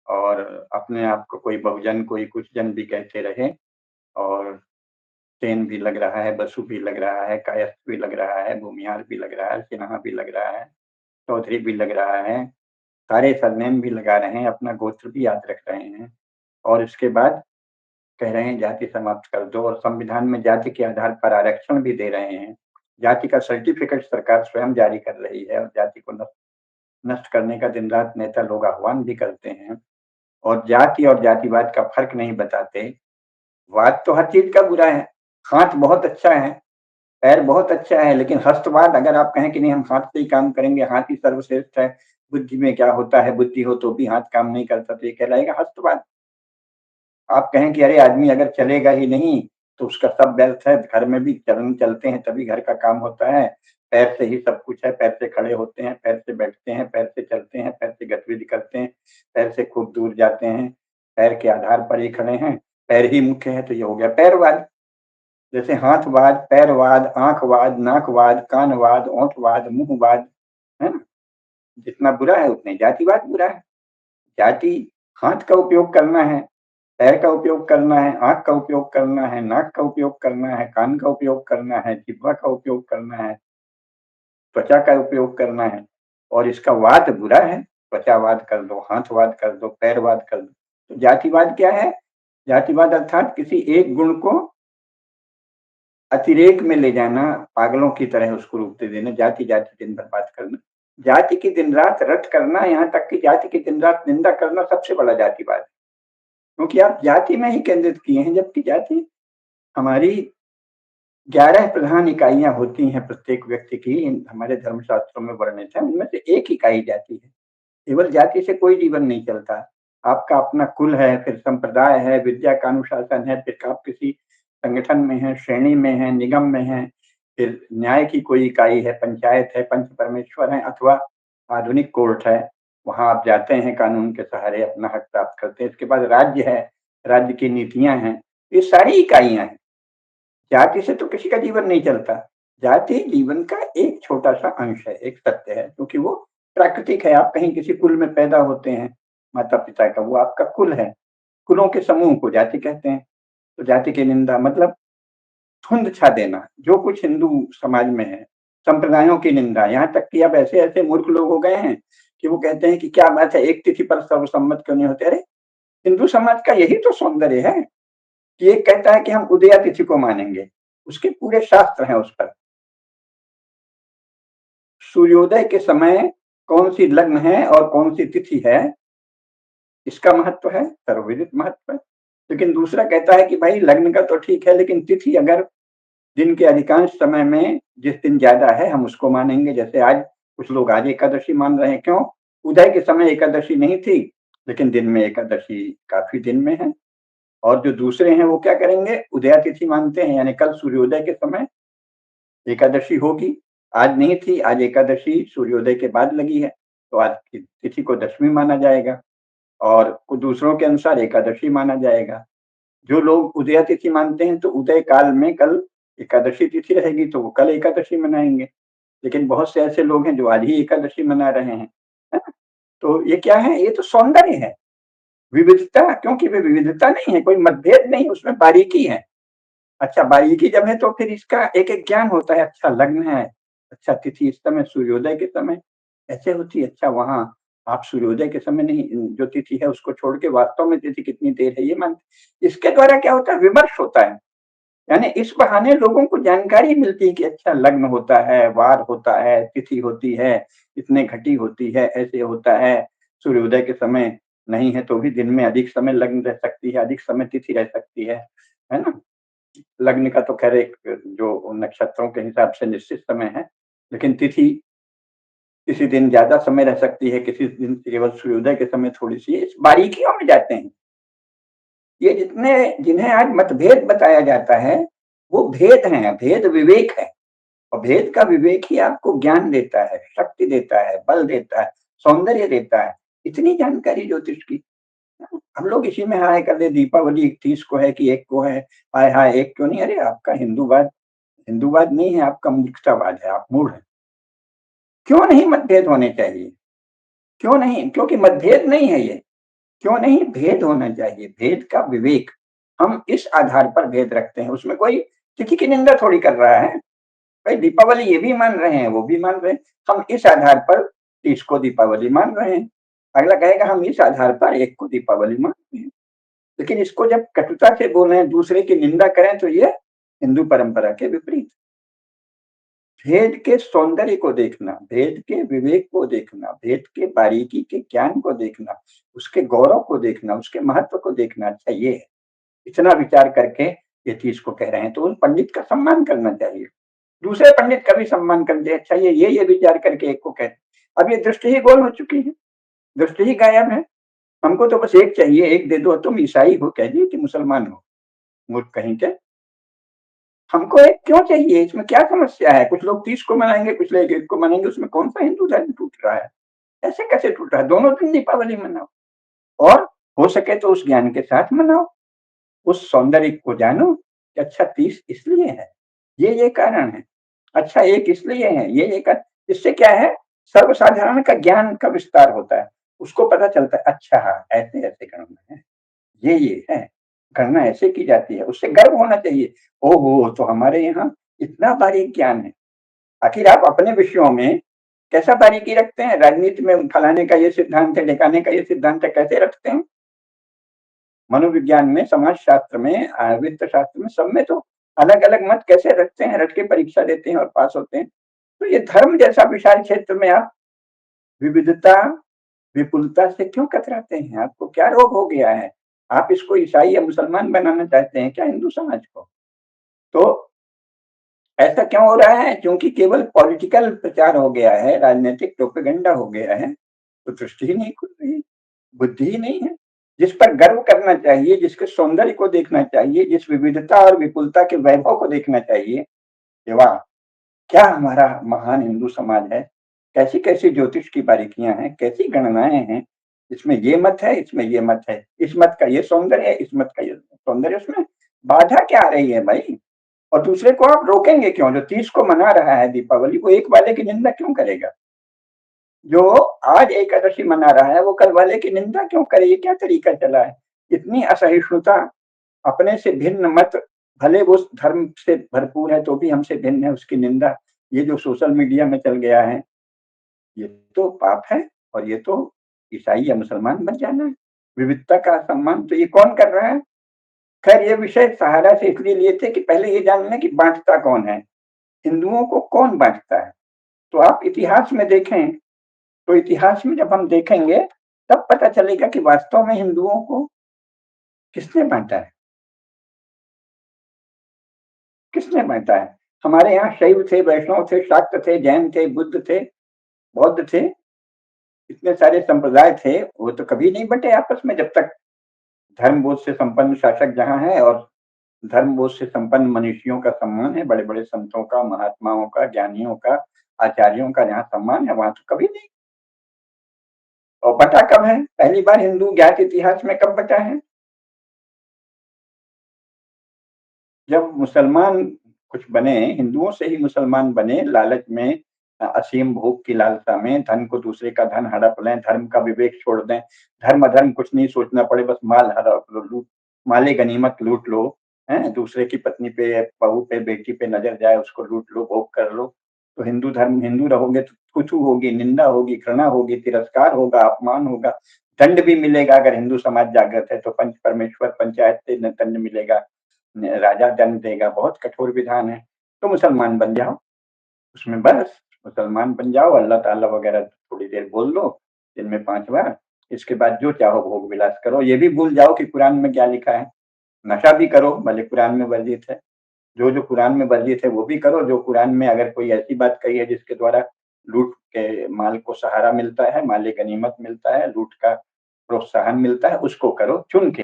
और अपने आप को कोई बहुजन, कोई कुछ जन भी कहते रहे, और सेन भी लग रहा है, बसु भी लग रहा है, कायस्थ भी लग रहा है, भूमिहार भी लग रहा है, सिन्हा भी लग रहा है, चौधरी भी लग रहा है, सारे सरनेम भी लगा रहे हैं, अपना गोत्र भी याद रख रहे हैं, और इसके बाद कह रहे हैं जाति समाप्त कर दो, और संविधान में जाति के आधार पर आरक्षण भी दे रहे हैं। जाति का सर्टिफिकेट सरकार स्वयं जारी कर रही है, और जाति को नष्ट करने का दिन रात नेता लोग आह्वान भी करते हैं, और जाति और जातिवाद का फर्क नहीं बताते। वाद तो हर चीज का बुरा है। हाथ बहुत अच्छा है, पैर बहुत अच्छा है, लेकिन हस्तवाद अगर आप कहें कि नहीं हम हाथ से ही काम करेंगे, हाथ ही सर्वश्रेष्ठ है, बुद्धि में क्या होता है, बुद्धि हो तो भी हाथ काम नहीं करता, तो ये कहलाएगा हस्तवाद। आप कहें कि अरे आदमी अगर चलेगा ही नहीं तो उसका सब व्यर्थ है, घर में भी चरण चलते हैं तभी घर का काम होता है, पैर से ही सब कुछ है, पैर से खड़े होते हैं, पैर से बैठते हैं, पैर से चलते हैं, पैर से गतिविधि करते हैं, पैर से खूब दूर जाते हैं, पैर के आधार पर ही खड़े हैं, पैर ही मुख्य है, तो ये हो गया पैरवाद। जैसे हाथवाद, पैरवाद, आंखवाद, नाकवाद, कानवाद, ओंठवाद, मुंहवाद, है ना? जितना बुरा है उतने जातिवाद बुरा है। जाति हाथ का उपयोग करना है, पैर का उपयोग करना है, आँख का उपयोग करना है, नाक का उपयोग करना है, कान का उपयोग करना है, जिह्वा का उपयोग करना है, त्वचा का उपयोग करना है, और इसका वाद बुरा है। त्वचावाद कर दो, हाथवाद कर दो, पैरवाद कर दो। तो जातिवाद क्या है? जातिवाद अर्थात किसी एक गुण को अतिरेक में ले जाना, पागलों की तरह उसको रूप दे देना, जाति-जाति दिन भर बात करना। जाति की दिन-रात रट करना, यहाँ तक कि जाति की दिन-रात निंदा करना सबसे बड़ा जातिवाद है। क्योंकि आप जाति में ही केंद्रित किए हैं, जबकि जाति हमारी 11 प्रधान इकाइयाँ होती हैं प्रत्येक व्यक्ति की, हमारे धर्मशास्त्रों में वर्णित है, उनमें से एक इकाई जाति है। केवल जाति से कोई जीवन नहीं चलता। आपका अपना कुल है, फिर संप्रदाय है, विद्या का अनुशासन है, फिर आप किसी संगठन में हैं, श्रेणी में हैं, निगम में हैं, फिर न्याय की कोई इकाई है, पंचायत है, पंच परमेश्वर हैं, अथवा आधुनिक कोर्ट है। वहाँ आप जाते हैं, कानून के सहारे अपना हक प्राप्त करते हैं। इसके बाद राज्य है, राज्य की नीतियाँ हैं, ये सारी इकाइयाँ हैं। जाति से तो किसी का जीवन नहीं चलता। जाति जीवन का एक छोटा-सा अंश है, एक सत्य है, क्योंकि वो प्राकृतिक है। आप कहीं किसी कुल में पैदा होते हैं, माता-पिता का, वो आपका कुल है। कुलों के समूह को जाति कहते हैं। तो जाति की निंदा मतलब धुंध छा देना, जो कुछ हिंदू समाज में है। संप्रदायों की निंदा, यहाँ तक कि अब ऐसे-ऐसे मूर्ख लोग हो गए हैं कि वो कहते हैं कि क्या बात है, एक तिथि पर सर्वसम्मत क्यों नहीं होते? अरे! हिंदू समाज का यही तो सौंदर्य है कि एक कहता है कि हम उदया तिथि को मानेंगे, उसके पूरे शास्त्र हैं उस पर। सूर्योदय के समय कौन-सी लग्न है और कौन-सी तिथि है, इसका महत्व है, सर्वविदित महत्व है। लेकिन दूसरा कहता है कि भाई लग्न का तो ठीक है, लेकिन तिथि अगर दिन के अधिकांश समय में जिस दिन ज़्यादा है, हम उसको मानेंगे। जैसे आज कुछ लोग आज एकादशी मान रहे हैं, क्यों? उदय के समय एकादशी नहीं थी, लेकिन दिन में एकादशी काफ़ी दिन में है। और जो दूसरे हैं वो क्या करेंगे? उदया तिथि मानते हैं, यानी कल सूर्योदय के समय एकादशी होगी। आज नहीं थी, आज एकादशी सूर्योदय के बाद लगी है, तो आज की तिथि को दशमी माना जाएगा, और कुछ दूसरों के अनुसार एकादशी माना जाएगा। जो लोग उदया तिथि मानते हैं तो उदय काल में कल एकादशी तिथि रहेगी, तो वो कल एकादशी मनाएंगे। लेकिन बहुत से ऐसे लोग हैं जो आज ही एकादशी मना रहे हैं, है ना? तो ये क्या है? ये तो सौंदर्य है, विविधता, क्योंकि वे विविधता नहीं है, कोई मतभेद नहीं, उसमें बारीकी है। अच्छा, बारीकी जब है तो फिर इसका एक-एक ज्ञान होता है। अच्छा लग्न है, अच्छा तिथि इस समय, सूर्योदय के समय ऐसे होती है। अच्छा वहाँ आप सूर्योदय के समय नहीं, जो तिथि है उसको छोड़ के वास्तव में तिथि कितनी देर है ये मानते। इसके द्वारा क्या होता है? विमर्श होता है। यानी इस बहाने लोगों को जानकारी मिलती है कि अच्छा लग्न होता है, वार होता है, तिथि होती है, इतने घटी होती है, ऐसे होता है, सूर्योदय के समय नहीं है तो भी दिन में अधिक समय लग्न रह सकती है, अधिक समय तिथि रह सकती है ना? लग्न का तो खैर एक जो नक्षत्रों के हिसाब से निश्चित समय है, लेकिन तिथि किसी दिन ज़्यादा समय रह सकती है, किसी दिन केवल सूर्योदय के समय थोड़ी-सी इस बारीकियों में जाते हैं। ये जितने जिन्हें आज मतभेद बताया जाता है, वो भेद हैं, भेद विवेक है और भेद का विवेक ही आपको ज्ञान देता है, शक्ति देता है, बल देता है, सौंदर्य देता है। इतनी जानकारी ज्योतिष की, हम लोग इसी में हाय कर दे दीपावली 31 को है कि 1 को है, हाय-हाय 1 क्यों नहीं? अरे आपका हिंदूवाद नहीं है, आपका मूर्खतावाद है, आप मूढ़ हैं। क्यों नहीं मतभेद होने चाहिए? क्यों नहीं? क्योंकि मतभेद नहीं है ये। क्यों नहीं? भेद होना चाहिए, भेद का विवेक। हम इस आधार पर भेद रखते हैं, उसमें कोई किसी की निंदा थोड़ी कर रहा है। भाई दीपावली ये भी मान रहे हैं, वो भी मान रहे हैं। हम इस आधार पर इसको दीपावली मान रहे हैं। अगला कहेगा हम इस आधार पर एक को दीपावली मानते हैं। लेकिन इसको जब कटुता से बोल रहे हैं, दूसरे की निंदा करें तो ये हिंदू परंपरा के विपरीत। भेद के सौंदर्य को देखना, भेद के विवेक को देखना, भेद के बारीकी के ज्ञान को देखना, उसके गौरव को देखना, उसके महत्व को देखना, अच्छा ये है। इतना विचार करके ये चीज को कह रहे हैं तो उन पंडित का सम्मान करना चाहिए। दूसरे पंडित का भी सम्मान कर दे, अच्छा ये विचार करके एक को कह। अब ये दृष्टि ही गोल हो चुकी है, दृष्टि ही गायब है। हमको तो बस एक चाहिए, एक दे दो, तुम ईसाई हो कह दिए कि मुसलमान हो, मूर्ख कहीं के। हमको एक क्यों चाहिए? इसमें क्या समस्या है? कुछ लोग 30 को मनाएंगे, कुछ लोग 1 को मनाएंगे, उसमें कौन सा हिंदू धर्म टूट रहा है? ऐसे कैसे टूट रहा है? दोनों दिन दीपावली मनाओ और हो सके तो उस ज्ञान के साथ मनाओ, उस सौंदर्य को जानो कि अच्छा 30 इसलिए है, ये कारण है, अच्छा 1 इसलिए है, ये कारण। इससे क्या है? सर्वसाधारण का ज्ञान का विस्तार होता है, उसको पता चलता है अच्छा हाँ ऐसे ऐसे गणना है, ये है, गणना ऐसे की जाती है, उससे गर्व होना चाहिए। ओहो तो हमारे यहाँ इतना बारीक ज्ञान है। आखिर आप अपने विषयों में कैसा बारीकी रखते हैं? राजनीति में फलाने का ये सिद्धांत है, ढिकाने का ये सिद्धांत है, कैसे रखते हैं? मनोविज्ञान में, समाज शास्त्र में, वित्त शास्त्र में, सब में तो अलग अलग मत कैसे रखते हैं, रट के परीक्षा देते हैं और पास होते हैं। तो ये धर्म जैसा विशाल क्षेत्र में आप विविधता, विपुलता से क्यों कतराते हैं? आपको क्या रोग हो गया है? आप इसको ईसाई या मुसलमान बनाना चाहते हैं क्या हिंदू समाज को? तो ऐसा क्यों हो रहा है? क्योंकि केवल पॉलिटिकल प्रचार हो गया है, राजनीतिक प्रोपेगेंडा हो गया है, तो दृष्टि ही नहीं खुल रही, बुद्धि ही नहीं है। जिस पर गर्व करना चाहिए, जिसके सौंदर्य को देखना चाहिए, जिस विविधता और विपुलता के वैभव को देखना चाहिए, कि वाह! क्या हमारा महान हिंदू समाज है, कैसी-कैसी ज्योतिष की बारीकियाँ हैं, कैसी गणनाएँ हैं, इसमें ये मत है, इसमें ये मत है, इस मत का ये सौंदर्य है, इस मत का ये सौंदर्य, उसमें बाधा क्या आ रही है भाई? और दूसरे को आप रोकेंगे क्यों? जो 30 को मना रहा है दीपावली, वो एक वाले की निंदा क्यों करेगा? जो आज एकादशी मना रहा है, वो कल वाले की निंदा क्यों करे? ये क्या तरीका चला है? इतनी असहिष्णुता, अपने से भिन्न मत, भले वो धर्म से भरपूर है तो भी हमसे भिन्न है, उसकी निंदा, ये जो सोशल मीडिया में चल गया है, ये तो पाप है और ये तो ईसाई या मुसलमान बन जाना है। विविधता का सम्मान तो ये कौन कर रहा है? खैर ये विषय सहारा से इसलिए लिए थे कि पहले ये जान लें कि बाँटता कौन है? हिंदुओं को कौन बाँटता है? तो आप इतिहास में देखें, तो इतिहास में जब हम देखेंगे, तब पता चलेगा कि वास्तव में हिंदुओं को किसने बाँटा है? किसने बाँटा है? हमारे यहाँ शैव थे, वैष्णव थे, शाक्त थे, जैन थे, बुद्ध थे, बौद्ध थे, इतने सारे संप्रदाय थे, वो तो कभी नहीं बँटे आपस में जब तक धर्मबोध से संपन्न शासक जहाँ हैं और धर्मबोध से संपन्न मनीषियों का सम्मान है, बड़े-बड़े संतों का, महात्माओं का, ज्ञानियों का, आचार्यों का जहाँ सम्मान है, वहाँ तो कभी नहीं। और बँटा कब है? पहली बार हिंदू ज्ञात इतिहास में कब बँटा है? जब मुसलमान कुछ बने, हिंदुओं से ही मुसलमान बने, लालच में, असीम भोग की लालसा में, धन को दूसरे का धन हड़प लें, धर्म का विवेक छोड़ दें, धर्म-अधर्म कुछ नहीं सोचना पड़े, बस माल हड़प लो, लूट, माले-गनीमत लूट लो, हैं? दूसरे की पत्नी पे, बहू पे, बेटी पे नज़र जाए, उसको लूट लो, भोग कर लो। तो हिंदू धर्म, हिंदू रहोगे तो कुछू होगी, निंदा होगी, घृणा होगी, तिरस्कार होगा, अपमान होगा, दंड भी मिलेगा। अगर हिंदू समाज जागृत है तो पंच परमेश्वर पंचायत से दंड मिलेगा। राजा दंड देगा, बहुत कठोर विधान है, तो मुसलमान बन जाओ, उसमें बस मुसलमान बन जाओ, अल्लाह ताला वगैरह थोड़ी देर बोल लो दिन में 5 बार, इसके बाद जो चाहो भोग विलास करो, ये भी भूल जाओ कि कुरान में क्या लिखा है। नशा भी करो, भले कुरान में वर्जित है, जो जो कुरान में वर्जित है वो भी करो, जो कुरान में अगर कोई ऐसी बात कही है जिसके द्वारा लूट के माल को सहारा मिलता है, माल गनीमत मिलता है, लूट का प्रोत्साहन मिलता है, उसको करो चुन के।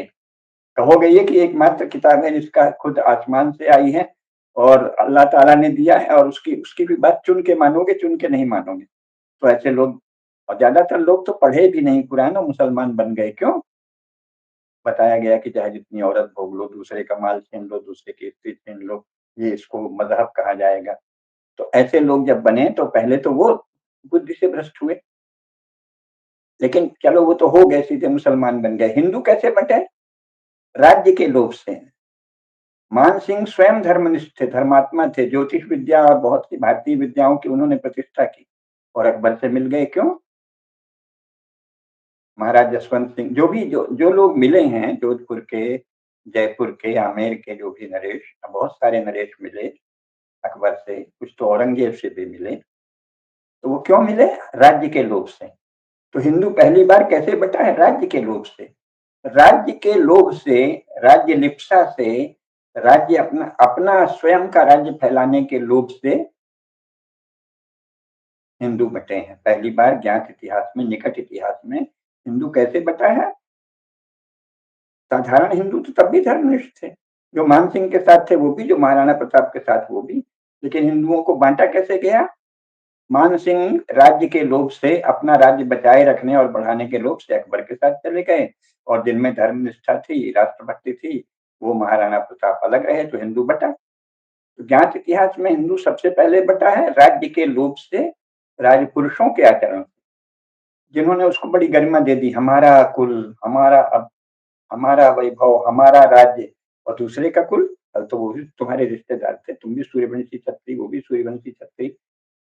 कहोगे ये कि एकमात्र किताब है जिसका खुद आसमान से आई है और अल्लाह ताला ने दिया है, और उसकी उसकी भी बात चुन के मानोगे, चुन के नहीं मानोगे। तो ऐसे लोग, और ज्यादातर लोग तो पढ़े भी नहीं कुरान और मुसलमान बन गए। क्यों? बताया गया कि चाहे जितनी औरत भोग लो, दूसरे का माल छीन लो, दूसरे की स्त्री छीन लो, ये इसको मजहब कहा जाएगा। तो ऐसे लोग जब बने तो पहले तो वो बुद्धि से भ्रष्ट हुए, लेकिन चलो वो तो हो गए, सीधे मुसलमान बन गए। हिंदू कैसे बटे? राज्य के लोभ से। मान सिंह स्वयं धर्मनिष्ठ थे, धर्मात्मा थे, ज्योतिष विद्या और बहुत सी भारतीय विद्याओं की उन्होंने प्रतिष्ठा की, और अकबर से मिल गए। क्यों? महाराज जसवंत सिंह, जो लोग मिले हैं जोधपुर के, जयपुर के, आमेर के, जो भी नरेश, बहुत सारे नरेश मिले अकबर से, कुछ तो औरंगजेब से भी मिले, तो वो क्यों मिले? राज्य के लोभ से। तो हिंदू पहली बार कैसे बटा है? राज्य के लोभ से। राज्य के लोभ से, राज्य लिप्सा से, राज्य अपना अपना स्वयं का राज्य फैलाने के लोभ से हिंदू बटे हैं पहली बार ज्ञात इतिहास में, निकट इतिहास में। हिंदू कैसे बटा है? साधारण हिंदू तो तब भी धर्मनिष्ठ थे, जो मान सिंह के साथ थे वो भी, जो महाराणा प्रताप के साथ वो भी, लेकिन हिंदुओं को बांटा कैसे गया? मान सिंह राज्य के लोभ से, अपना राज्य बचाए रखने और बढ़ाने के लोभ से अकबर के साथ चले गए, और जिनमें धर्मनिष्ठा थी, राष्ट्रभक्ति थी, वो महाराणा प्रताप अलग रहे, तो हिंदू बटा। तो ज्ञात इतिहास में हिंदू सबसे पहले बटा है राज्य के लोभ से, राजपुरुषों के आचरण, जिन्होंने उसको बड़ी गरिमा दे दी, हमारा कुल, हमारा अब, हमारा वैभव, हमारा राज्य, और दूसरे का कुल, तो वो भी तुम्हारे रिश्तेदार थे, तुम भी सूर्यवंशी क्षत्रिय, वो भी सूर्यवंशी क्षत्रिय,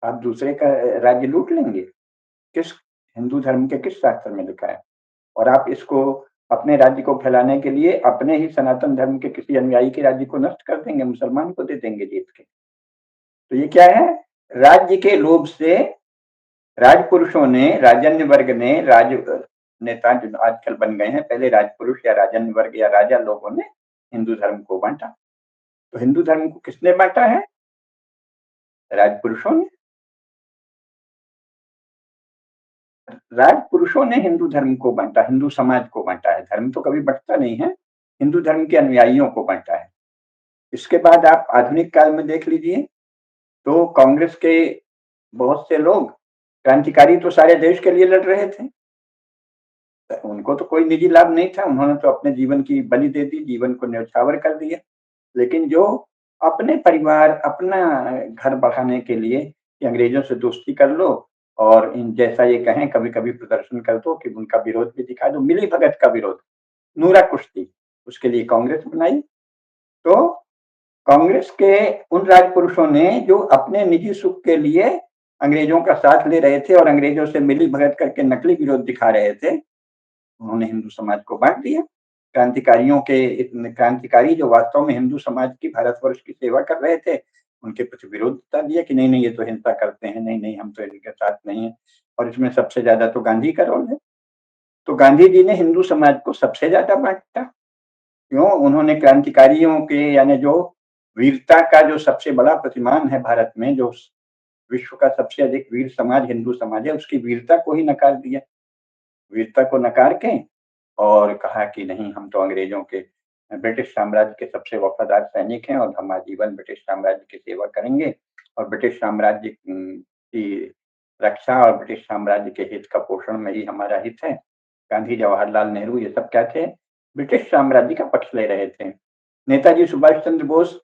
आप दूसरे का राज्य लूट लेंगे? किस हिंदू धर्म के किस शास्त्र में लिखा है? और आप इसको अपने राज्य को फैलाने के लिए अपने ही सनातन धर्म के किसी अनुयायी के राज्य को नष्ट कर देंगे, मुसलमान को दे देंगे जीत के। तो ये क्या है? राज्य के लोभ से राजपुरुषों ने, राजन्य वर्ग ने, राज नेता जो आजकल बन गए हैं, पहले राजपुरुष या राजन्य वर्ग या राजा लोगों ने हिंदू धर्म को बांटा। तो हिंदू धर्म को किसने बांटा है? राजपुरुषों ने। राजपुरुषों ने हिंदू धर्म को बांटा, हिंदू समाज को बांटा है। धर्म तो कभी बंटता नहीं है, हिंदू धर्म के अनुयायियों को बांटा है। इसके बाद आप आधुनिक काल में देख लीजिए, तो कांग्रेस के बहुत से लोग क्रांतिकारी तो सारे देश के लिए लड़ रहे थे, उनको तो कोई निजी लाभ नहीं था, उन्होंने तो अपने जीवन की बलि दे दी, जीवन को न्यौछावर कर दिया। लेकिन जो अपने परिवार, अपना घर बढ़ाने के लिए कि अंग्रेजों से दोस्ती कर लो और इन जैसा ये कहें कभी कभी प्रदर्शन कर दो, कि उनका विरोध भी दिखा दो, मिली भगत का विरोध, नूरा कुश्ती, उसके लिए कांग्रेस बनाई। तो कांग्रेस के उन राजपुरुषों ने जो अपने निजी सुख के लिए अंग्रेजों का साथ ले रहे थे और अंग्रेजों से मिली भगत करके नकली विरोध दिखा रहे थे, उन्होंने हिंदू समाज को बांट दिया। क्रांतिकारियों के क्रांतिकारी जो वास्तव में हिंदू समाज की, भारतवर्ष की सेवा कर रहे थे, उनके प्रति विरोध बता दिया कि नहीं नहीं ये तो हिंसा करते हैं, नहीं नहीं हम तो इनके साथ नहीं है। और इसमें सबसे ज्यादा तो गांधी का रोल है। तो गांधी जी ने हिंदू समाज को सबसे ज्यादा बांटा। क्यों? उन्होंने क्रांतिकारियों के, यानी जो वीरता का जो सबसे बड़ा प्रतिमान है भारत में, जो विश्व का सबसे अधिक वीर समाज हिंदू समाज है, उसकी वीरता को ही नकार दिया। वीरता को नकार के और कहा कि नहीं हम तो अंग्रेजों के, ब्रिटिश साम्राज्य के सबसे वफादार सैनिक हैं और हम आजीवन ब्रिटिश साम्राज्य की सेवा करेंगे, और ब्रिटिश साम्राज्य की रक्षा और ब्रिटिश साम्राज्य के हित का पोषण में ही हमारा हित है। गांधी, जवाहरलाल नेहरू, ये सब क्या थे? ब्रिटिश साम्राज्य का पक्ष ले रहे थे। नेताजी सुभाष चंद्र बोस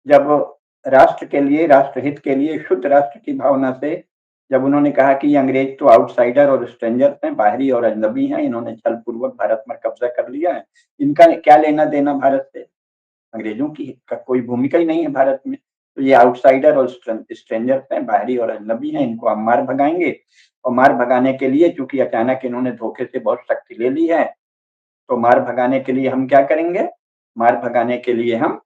जब राष्ट्र के लिए, राष्ट्रहित के लिए, शुद्ध राष्ट्र की भावना से, जब उन्होंने कहा कि ये अंग्रेज तो आउटसाइडर और स्ट्रेंजर हैं, बाहरी और अजनबी हैं, इन्होंने छल पूर्वक भारत में कब्जा कर लिया है, इनका क्या लेना देना भारत से, अंग्रेजों की का कोई भूमिका ही नहीं है भारत में, तो ये आउटसाइडर और स्ट्रेंजर हैं, बाहरी और अजनबी हैं, इनको हम मार भगाएंगे। और मार भगाने के लिए, चूंकि अचानक इन्होंने धोखे से बहुत शक्ति ले ली है, तो मार भगाने के लिए हम क्या करेंगे? मार भगाने के लिए हम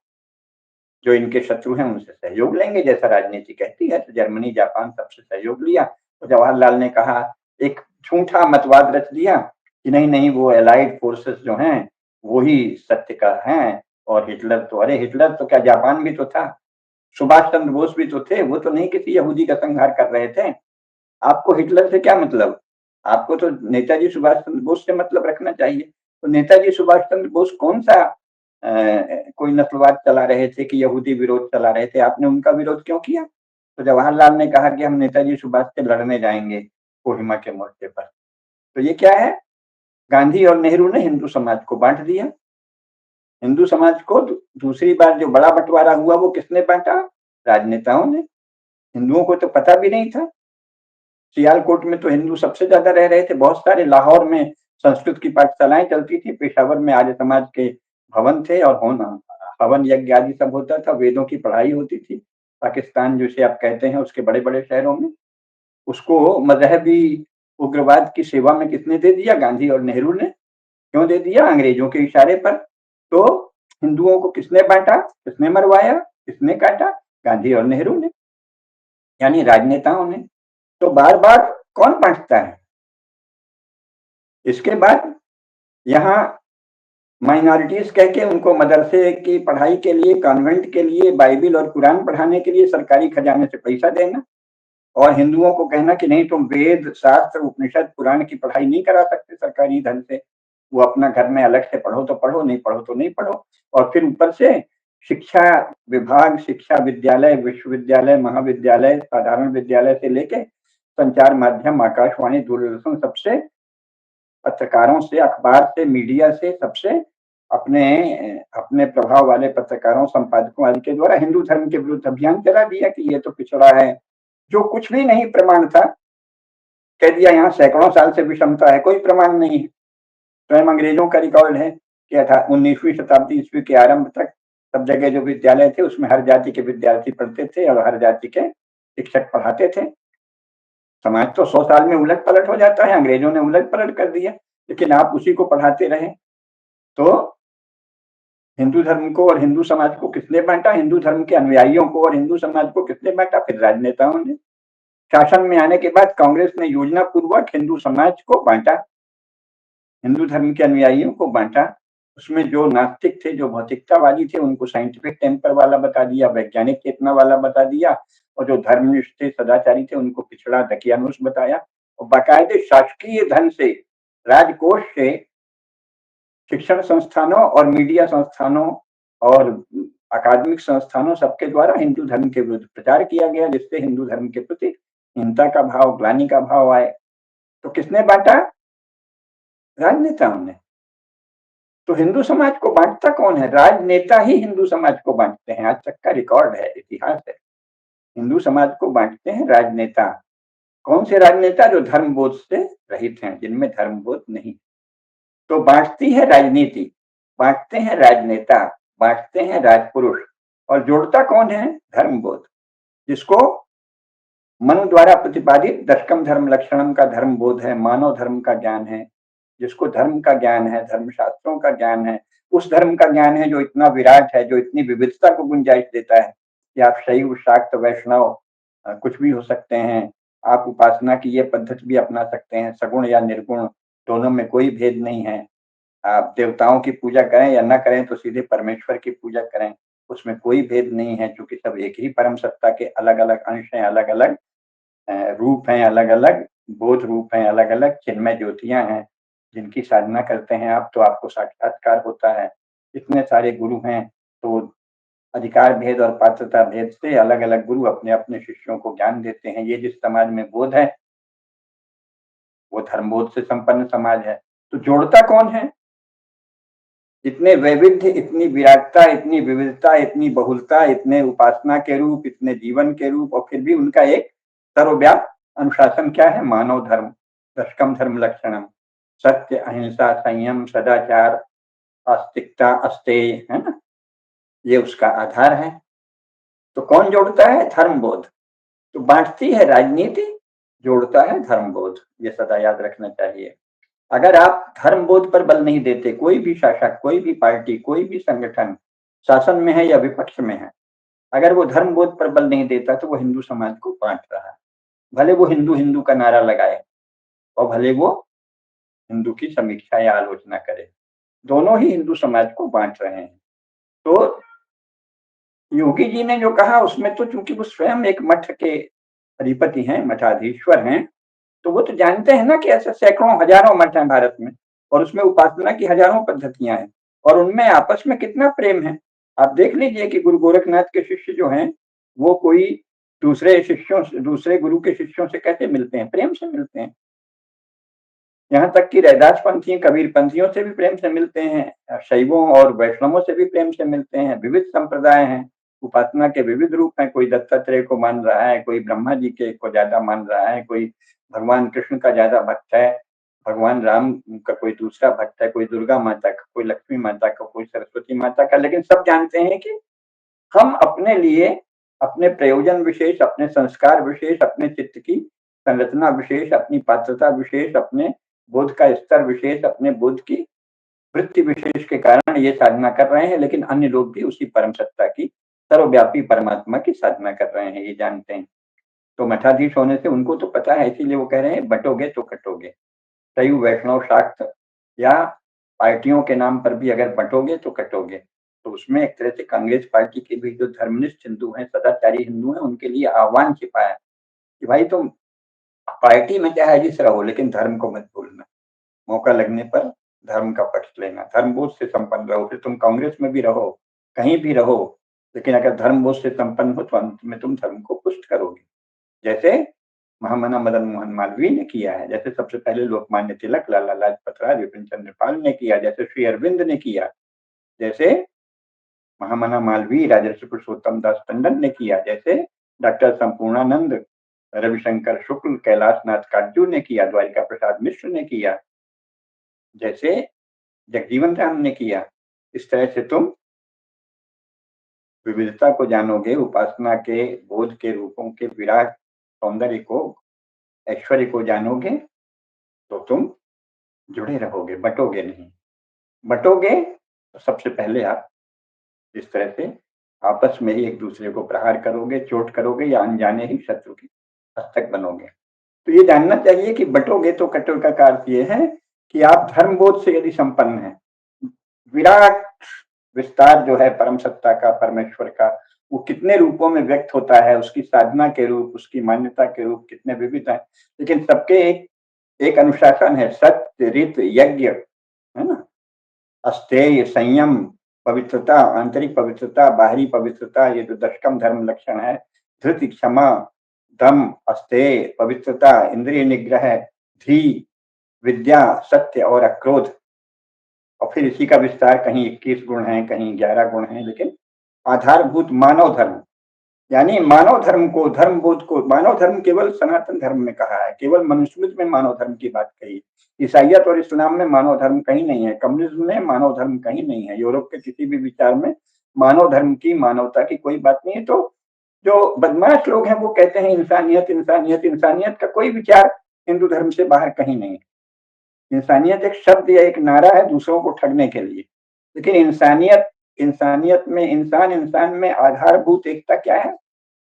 जो इनके शत्रु हैं उनसे सहयोग लेंगे, जैसा राजनीति कहती है। तो जर्मनी, जापान सबसे सहयोग लिया। तो जवाहरलाल ने कहा, एक झूठा मतवाद रच दिया कि नहीं नहीं, वो एलाइड फोर्सेस जो हैं वो ही सत्य का हैं, और हिटलर तो, अरे हिटलर तो क्या, जापान भी तो था, सुभाष चंद्र बोस भी तो थे, वो तो नहीं किसी यहूदी का संहार कर रहे थे। आपको हिटलर से क्या मतलब? आपको तो नेताजी सुभाष चंद्र बोस से मतलब रखना चाहिए। तो नेताजी सुभाष चंद्र बोस कौन सा कोई नस्लवाद चला रहे थे कि यहूदी विरोध चला रहे थे? आपने उनका विरोध क्यों किया? तो जवाहरलाल ने कहा कि हम नेताजी सुभाष से लड़ने जाएंगे कोहिमा के मोर्चे पर। तो ये क्या है? गांधी और नेहरू ने हिंदू समाज को बांट दिया। हिंदू समाज को दूसरी बार जो बड़ा बंटवारा हुआ वो किसने बांटा? राजनेताओं ने। हिंदुओं को तो पता भी नहीं था। सियालकोट में तो हिंदू सबसे ज्यादा रह रहे थे, बहुत सारे। लाहौर में संस्कृत की पाठशालाएं चलती थी, पेशावर में आर्य समाज के भवन थे, और हवन यज्ञ आदि सब होता था, वेदों की पढ़ाई होती थी। पाकिस्तान जिसे आप कहते हैं उसके बड़े बड़े शहरों में, उसको मजहबी उग्रवाद की सेवा में किसने दे दिया? गांधी और नेहरू ने। क्यों दे दिया? अंग्रेजों के इशारे पर। तो हिंदुओं को किसने बांटा, किसने मरवाया, किसने काटा? गांधी और नेहरू ने, यानी राजनेताओं ने। तो बार बार कौन बांटता है? इसके बाद यहाँ माइनॉरिटीज कह के उनको मदरसे की पढ़ाई के लिए, कॉन्वेंट के लिए, बाइबिल और कुरान पढ़ाने के लिए सरकारी खजाने से पैसा देना, और हिंदुओं को कहना कि नहीं, तुम वेद, शास्त्र, उपनिषद, पुराण की पढ़ाई नहीं करा सकते सरकारी धन से, वो अपना घर में अलग से पढ़ो तो पढ़ो, नहीं पढ़ो तो नहीं पढ़ो। और फिर ऊपर से शिक्षा विभाग, शिक्षा विद्यालय, विश्वविद्यालय, महाविद्यालय, साधारण विद्यालय से लेके संचार माध्यम, आकाशवाणी, दूरदर्शन, सबसे, पत्रकारों से, अखबार से, मीडिया से, सबसे अपने अपने प्रभाव वाले पत्रकारों, संपादकों आदि के द्वारा हिंदू धर्म के विरुद्ध अभियान चला दिया कि ये तो पिछड़ा है। जो कुछ भी नहीं प्रमाण था, कह दिया यहाँ सैकड़ों साल से विषमता है, कोई प्रमाण नहीं है। स्वयं अंग्रेजों का रिकॉर्ड है, क्या था, 19वीं शताब्दी ईस्वी के आरंभ तक सब जगह जो विद्यालय थे उसमें हर जाति के विद्यार्थी पढ़ते थे और हर जाति के शिक्षक पढ़ाते थे। समाज तो 100 साल में उलट पलट हो जाता है, अंग्रेजों ने उलट पलट कर दिया, लेकिन आप उसी को पढ़ाते रहे। तो हिंदू धर्म को और हिंदू समाज को किसने बांटा? हिंदू धर्म के अनुयायियों को और हिंदू समाज को किसने बांटा? फिर राजनेताओं ने। शासन में आने के बाद कांग्रेस ने योजना पूर्वक हिंदू समाज को बांटा, हिंदू धर्म के अनुयायियों को बांटा। उसमें जो नास्तिक थे, जो भौतिकतावादी थे, उनको साइंटिफिक टेम्पर वाला बता दिया, वैज्ञानिक चेतना वाला बता दिया, और जो धर्मनिष्ठ थे, सदाचारी थे, उनको पिछड़ा, दकियानुस बताया। और बाकायदे शासकीय धन से, राजकोष से शिक्षण संस्थानों और मीडिया संस्थानों और अकादमिक संस्थानों सबके द्वारा हिंदू धर्म के विरुद्ध प्रचार किया गया, जिससे हिंदू धर्म के प्रति हिंसा का भाव, ग्लानि का भाव आए। तो किसने बांटा? राजनेताओं ने। तो हिंदू समाज को बांटता कौन है? राजनेता ही हिंदू समाज को बांटते हैं। आज तक का रिकॉर्ड है, इतिहास है। हिंदू समाज को बांटते हैं राजनेता। कौन से राजनेता? जो धर्मबोध से रहित हैं, जिनमें धर्मबोध नहीं। तो बांटती है राजनीति, बांटते हैं राजनेता, बांटते हैं राजपुरुष, और जोड़ता कौन है? धर्मबोध, जिसको मनु द्वारा प्रतिपादित दशकम धर्म लक्षणम का धर्मबोध है, मानव धर्म का ज्ञान है, जिसको धर्म का ज्ञान है, धर्मशास्त्रों का ज्ञान है, उस धर्म का ज्ञान है जो इतना विराट है, जो इतनी विविधता को गुंजाइश देता है कि आप शैव, शाक्त, वैष्णव कुछ भी हो सकते हैं। आप उपासना की ये पद्धति भी अपना सकते हैं, सगुण या निर्गुण, दोनों में कोई भेद नहीं है। आप देवताओं की पूजा करें या ना करें, तो सीधे परमेश्वर की पूजा करें, उसमें कोई भेद नहीं है, क्योंकि सब एक ही परम सत्ता के अलग अलग अंश हैं, अलग अलग रूप हैं, अलग अलग बोध रूप हैं, अलग अलग चिन्मय ज्योतियां हैं, जिनकी साधना करते हैं आप तो आपको साक्षात्कार होता है। इतने सारे गुरु हैं, तो अधिकार भेद और पात्रता भेद से अलग अलग गुरु अपने अपने शिष्यों को ज्ञान देते हैं। ये जिस समाज में बोध है वो धर्मबोध से संपन्न समाज है। तो जोड़ता कौन है? इतने वैविध्य, इतनी विराटता, इतनी विविधता, इतनी बहुलता, इतने उपासना के रूप, इतने जीवन के रूप, और फिर भी उनका एक सर्वव्यापक अनुशासन क्या है? मानव धर्म, दशकम धर्म लक्षणम, सत्य, अहिंसा, संयम, सदाचार, आस्तिकता, अस्तेय, है ना, ये उसका आधार है। तो कौन जोड़ता है? धर्मबोध। तो बांटती है राजनीति, जोड़ता है धर्मबोध। ये सदा याद रखना चाहिए। अगर आप धर्मबोध पर बल नहीं देते, कोई भी शासक, कोई भी पार्टी, कोई भी संगठन शासन में है या विपक्ष में है, अगर वो धर्म बोध पर बल नहीं देता तो वो हिंदू समाज को बांट रहा है। भले वो हिंदू हिंदू का नारा लगाए और भले वो हिंदू की समीक्षा या आलोचना करे, दोनों ही हिंदू समाज को बांट रहे हैं। तो योगी जी ने जो कहा उसमें तो चूंकि वो स्वयं एक मठ के अधिपति हैं, मठाधीश्वर हैं, तो वो तो जानते हैं ना कि ऐसे सैकड़ों हजारों मठ हैं भारत में और उसमें उपासना की हजारों पद्धतियां हैं और उनमें आपस में कितना प्रेम है। आप देख लीजिए कि गुरु गोरखनाथ के शिष्य जो हैं वो कोई दूसरे गुरु के शिष्यों से कैसे मिलते हैं, प्रेम से मिलते हैं। यहाँ तक कि रैदास पंथी कबीर पंथियों से भी प्रेम से मिलते हैं, शैवों और वैष्णवों से भी प्रेम से मिलते हैं। विविध संप्रदाय हैं, उपासना के विविध रूप हैं, कोई दत्तात्रेय को मान रहा है, कोई ब्रह्मा जी के को ज्यादा मान रहा है, कोई भगवान कृष्ण का ज्यादा भक्त है, भगवान राम का कोई दूसरा भक्त है, कोई दुर्गा माता का, कोई लक्ष्मी माता का, कोई सरस्वती माता का, लेकिन सब जानते हैं कि हम अपने लिए, अपने प्रयोजन विशेष, अपने संस्कार विशेष, अपने चित्त की संरचना विशेष, अपनी पात्रता विशेष, अपने बोध का स्तर विशेष, अपने बोध की वृत्ति विशेष के कारण ये साधना कर रहे हैं, लेकिन अन्य लोग भी उसी परम सत्ता की, सर्वव्यापी परमात्मा की साधना कर रहे हैं, ये जानते हैं। तो मठाधीश होने से उनको तो पता है, इसीलिए वो कह रहे हैं बटोगे तो कटोगे। शैव वैष्णव शाक्त या पार्टियों के नाम पर भी अगर बटोगे तो कटोगे। तो उसमें एक तरह से कांग्रेस पार्टी के भी जो धर्मनिष्ठ हिंदू हैं, सदाचारी हिंदू हैं, उनके लिए आह्वान छिपा है कि भाई तुम पार्टी में चाहे जिस रहो लेकिन धर्म को मत भूलना। मौका लगने पर धर्म का पक्ष लेना, धर्मबोध से संपन्न रहो, फिर तुम कांग्रेस में भी रहो, कहीं भी रहो, लेकिन अगर धर्मबोध से संपन्न हो तो अंत में तुम धर्म को पुष्ट करोगे। जैसे महामना मदन मोहन मालवीय ने किया है, जैसे सबसे पहले लोकमान्य तिलक, लाला लाजपत राय, विपिन चंद्र पाल ने किया, जैसे श्री अरविंद ने किया, जैसे महामना मालवीय राजर्षि पुरुषोत्तम दास टंडन ने किया, जैसे डॉक्टर संपूर्णानंद, रविशंकर शुक्ल, कैलाश नाथ काटजू ने किया, द्वारिका प्रसाद मिश्र ने किया, जैसे जगजीवन राम ने किया। इस तरह से तुम विविधता को जानोगे, उपासना के बोध के रूपों के विराट सौंदर्य को, ऐश्वर्य को जानोगे, तो तुम जुड़े रहोगे, बटोगे नहीं। बटोगे तो सबसे पहले आप इस तरह से आपस में ही एक दूसरे को प्रहार करोगे, चोट करोगे या अनजाने ही शत्रु के हस्तक बनोगे। तो ये जानना चाहिए कि बटोगे तो कटोगे का अर्थ ये है कि आप धर्मबोध से यदि संपन्न हैं, विराट विस्तार जो है परम सत्ता का, परमेश्वर का, वो कितने रूपों में व्यक्त होता है, उसकी साधना के रूप, उसकी मान्यता के रूप कितने विविध हैं, लेकिन सबके एक एक अनुशासन है, सत्य, रीत, यज्ञ, है ना, अस्तेय, संयम, पवित्रता, आंतरिक पवित्रता, बाहरी पवित्रता, ये जो दशकम धर्म लक्षण है, धृति, क्षमा, दम, अस्तेय, पवित्रता, इंद्रिय निग्रह, धी, विद्या, सत्य और अक्रोध। और फिर इसी का विस्तार, कहीं 21 गुण हैं, कहीं 11 गुण हैं, लेकिन आधारभूत मानव धर्म, यानी मानव धर्म को, धर्म बोध को, मानव धर्म केवल सनातन धर्म में कहा है, केवल मनुस्मृति में मानव धर्म की बात कही। ईसाइयत और इस्लाम में मानव धर्म कहीं नहीं है, कम्युनिज्म में मानव धर्म कहीं नहीं है, यूरोप के किसी भी विचार में मानव धर्म की, मानवता की कोई बात नहीं है। तो जो बदमाश लोग हैं वो कहते हैं इंसानियत इंसानियत, इंसानियत का कोई विचार हिंदू धर्म से बाहर कहीं नहीं। इंसानियत एक शब्द या एक नारा है दूसरों को ठगने के लिए, लेकिन इंसानियत, इंसानियत में, इंसान इंसान में आधारभूत एकता क्या है?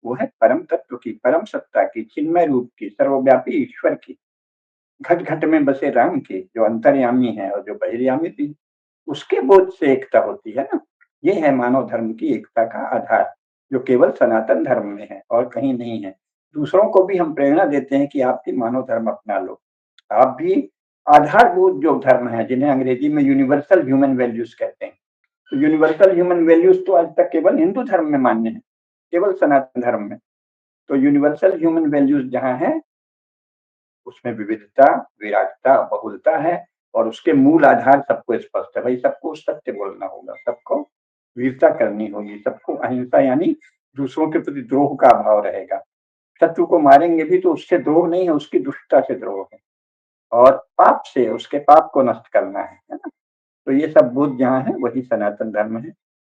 वो है परम तत्व की, परम सत्ता की, चिन्मय रूप की, सर्वव्यापी ईश्वर की, घट घट में बसे राम की, जो अंतर्यामी है और जो बहिर्यामी भी, उसके बोध से एकता होती है ना। ये है मानव धर्म की एकता का आधार, जो केवल सनातन धर्म में है और कहीं नहीं है। दूसरों को भी हम प्रेरणा देते हैं कि आप भी मानव धर्म अपना लो, आप भी आधारभूत जो धर्म है, जिन्हें अंग्रेजी में यूनिवर्सल ह्यूमन वैल्यूज कहते हैं, तो यूनिवर्सल ह्यूमन वैल्यूज तो आज तक केवल हिंदू धर्म में मान्य है, केवल सनातन धर्म में। तो यूनिवर्सल ह्यूमन वैल्यूज जहाँ है उसमें विविधता, विराटता, बहुलता है और उसके मूल आधार सबको स्पष्ट है। भाई सबको सत्य बोलना होगा, सबको वीरता करनी होगी, सबको अहिंसा यानी दूसरों के प्रति द्रोह का अभाव रहेगा। शत्रु को मारेंगे भी तो उससे द्रोह नहीं है, उसकी दुष्टता से द्रोह है, और पाप से उसके पाप को नष्ट करना है ना। तो ये सब बोध जहाँ है वही सनातन धर्म है।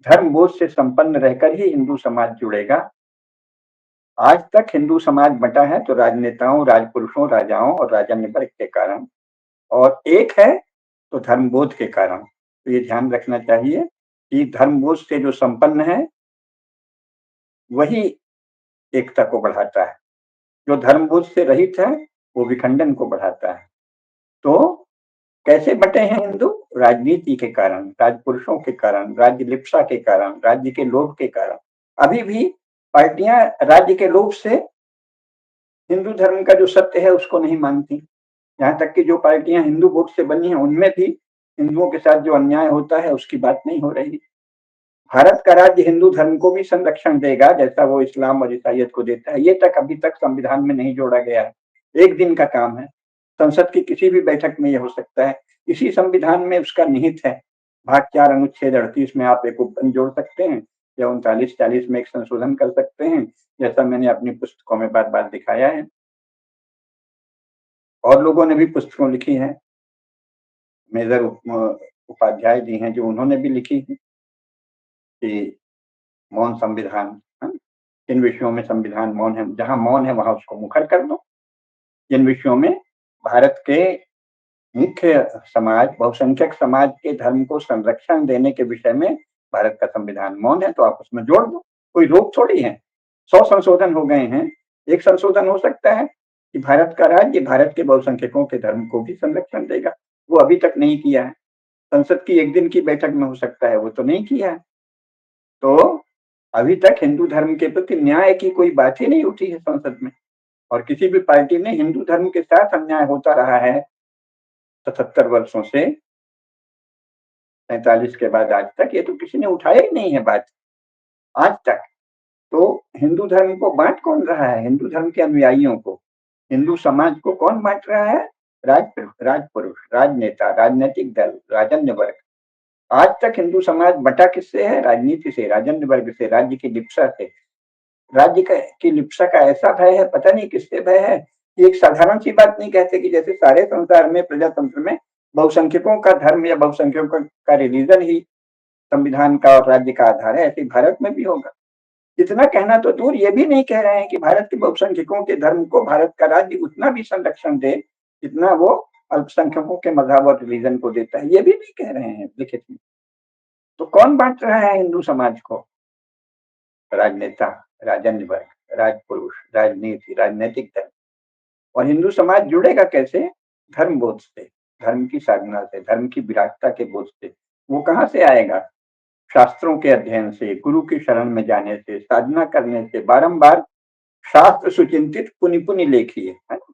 धर्म बोध से संपन्न रहकर ही हिंदू समाज जुड़ेगा। आज तक हिंदू समाज बटा है तो राजनेताओं, राजपुरुषों, राजाओं और राजन्य वर्ग के कारण, और एक है तो धर्मबोध के कारण। तो ये ध्यान रखना चाहिए कि धर्मबोध से जो संपन्न है वही एकता को बढ़ाता है। जो धर्मबोध से रहित है वो विखंडन को बढ़ाता है। तो कैसे बटे हैं हिंदू? राजनीति के कारण, राजपुरुषों के कारण, राज्य लिप्सा के कारण, राज्य के लोभ के कारण। अभी भी पार्टियां राज्य के लोभ से हिंदू धर्म का जो सत्य है उसको नहीं मानती। यहाँ तक कि जो पार्टियां हिंदू वोट से बनी हैं उनमें भी हिंदुओं के साथ जो अन्याय होता है उसकी बात नहीं हो रही। भारत का राज्य हिंदू धर्म को भी संरक्षण देगा जैसा वो इस्लाम और ईसाइयत को देता है, ये तक अभी तक संविधान में नहीं जोड़ा गया है। एक दिन का काम है, संसद की किसी भी बैठक में ये हो सकता है। इसी संविधान में उसका निहित है। भाग 4 अनुच्छेद 38 में आप एक उपबंध जोड़ सकते हैं या 39-40 में एक संशोधन कर सकते हैं, जैसा मैंने अपनी पुस्तकों में बार बार दिखाया है। और लोगों ने भी पुस्तकों लिखी हैं, मेजर उपाध्याय जी हैं जो उन्होंने भी लिखी है कि मौन संविधान, इन विषयों में संविधान मौन है, जहां मौन है वहां उसको मुखर कर दो। जिन विषयों में भारत के मुख्य समाज, बहुसंख्यक समाज के धर्म को संरक्षण देने के विषय में भारत का संविधान मौन है तो आप उसमें जोड़ दो, कोई रोक थोड़ी है। 100 संशोधन हो गए हैं, एक संशोधन हो सकता है कि भारत का राज्य भारत के बहुसंख्यकों के धर्म को भी संरक्षण देगा, वो अभी तक नहीं किया है। संसद की एक दिन की बैठक में हो सकता है, वो तो नहीं किया है। तो अभी तक हिंदू धर्म के प्रति न्याय की कोई बात ही नहीं उठी है संसद में, और किसी भी पार्टी ने हिंदू धर्म के साथ अन्याय होता रहा है 77 वर्षों से, 47 के बाद आज तक, ये तो किसी ने उठाया ही नहीं है बात आज तक। तो हिंदू धर्म को बांट कौन रहा है? हिंदू धर्म के अनुयायियों को, हिंदू समाज को कौन बांट रहा है? राजपुरुष, राजनेता, राजनीतिक दल, राजन्य वर्ग। आज तक हिंदू समाज बटा किससे है? राजनीति से, राजन्य वर्ग से, राज्य की लिप्सा से। राज्य की लिप्सा का ऐसा भय है, पता नहीं किससे भय है कि एक साधारण सी बात नहीं कहते कि जैसे सारे संसार में प्रजातंत्र में बहुसंख्यकों का धर्म या बहुसंख्यकों का रिलीजन ही संविधान का और राज्य का आधार है, ऐसे भारत में भी होगा। इतना कहना तो दूर, ये भी नहीं कह रहे हैं कि भारत के बहुसंख्यकों के धर्म को भारत का राज्य उतना भी संरक्षण दे जितना वो अल्पसंख्यकों के मजहब और रिलीजन को देता है, ये भी नहीं कह रहे हैं लिखित में। तो कौन बांट रहा है हिंदू समाज को? राजनेता, राजन्य वर्ग, राजपुरुष, राजनीति, राजनीतिक दल। और हिंदू समाज जुड़ेगा कैसे? धर्म बोध से, धर्म की साधना से, धर्म की विराटता के बोध से। वो कहां से आएगा? शास्त्रों के अध्ययन से, गुरु की शरण में जाने से, साधना करने से, बारंबार शास्त्र सुचिंतित पुनि पुनि लेखिए, है ना?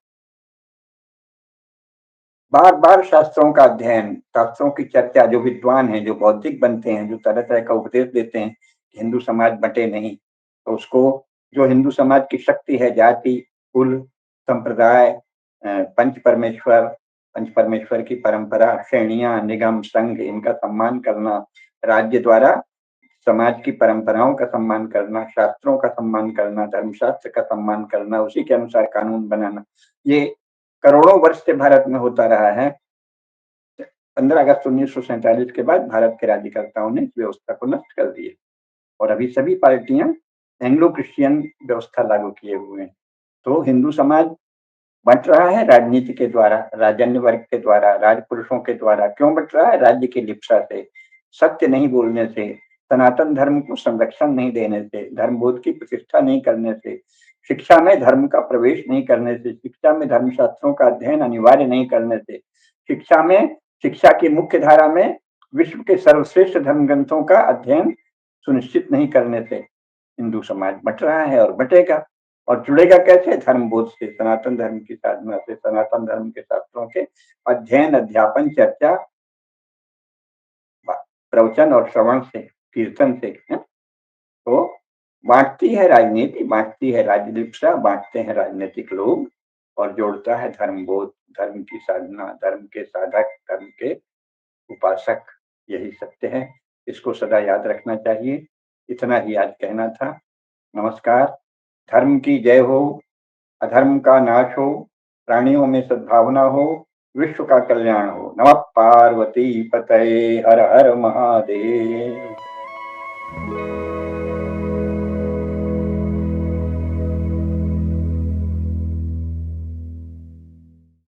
बार बार शास्त्रों का अध्ययन, शास्त्रों की चर्चा। जो विद्वान हैं, जो बौद्धिक बनते हैं, जो तरह तरह का उपदेश देते हैं हिंदू समाज बटे नहीं, तो उसको जो हिंदू समाज की शक्ति है, जाति, कुल, संप्रदाय, पंच परमेश्वर की परंपरा, श्रेणियां, निगम, संघ, इनका सम्मान करना, राज्य द्वारा समाज की परंपराओं का सम्मान करना, शास्त्रों का सम्मान करना, धर्मशास्त्र का सम्मान करना, उसी के अनुसार कानून बनाना, ये करोड़ों वर्ष से भारत में होता रहा है। 15 अगस्त 1947 के बाद भारत के राज्यकर्ताओं ने इस व्यवस्था को नष्ट कर दिया और अभी सभी पार्टियां एंग्लो क्रिश्चियन व्यवस्था लागू किए हुए हैं। तो हिंदू समाज बंट रहा है राजनीति के द्वारा, राजन्य वर्ग के द्वारा, राजपुरुषों के द्वारा। क्यों बंट रहा है? राज्य की लिप्सा से, सत्य नहीं बोलने से, सनातन धर्म को संरक्षण नहीं देने से, धर्मबोध की प्रतिष्ठा नहीं करने से, शिक्षा में धर्म का प्रवेश नहीं करने से, शिक्षा में धर्मशास्त्रों का अध्ययन अनिवार्य नहीं करने से, शिक्षा की मुख्य धारा में विश्व के सर्वश्रेष्ठ धर्म ग्रंथों का अध्ययन सुनिश्चित नहीं करने से हिंदू समाज बट रहा है और बटेगा। और जुड़ेगा कैसे? धर्म बोध से, सनातन धर्म की साधना से, सनातन धर्म के शास्त्रों के अध्ययन, अध्यापन, चर्चा, प्रवचन और श्रवण से, कीर्तन से, है? तो बांटती है राजनीति, बांटती है राज्यलिप्सा, बांटते हैं राजनीतिक लोग, और जोड़ता है धर्म बोध, धर्म की साधना, धर्म के साधक, धर्म के उपासक। यही सत्य है, इसको सदा याद रखना चाहिए। इतना ही आज कहना था। नमस्कार। धर्म की जय हो, अधर्म का नाश हो, प्राणियों में सद्भावना हो, विश्व का कल्याण हो। नमः पार्वती पतये, हर हर महादेव।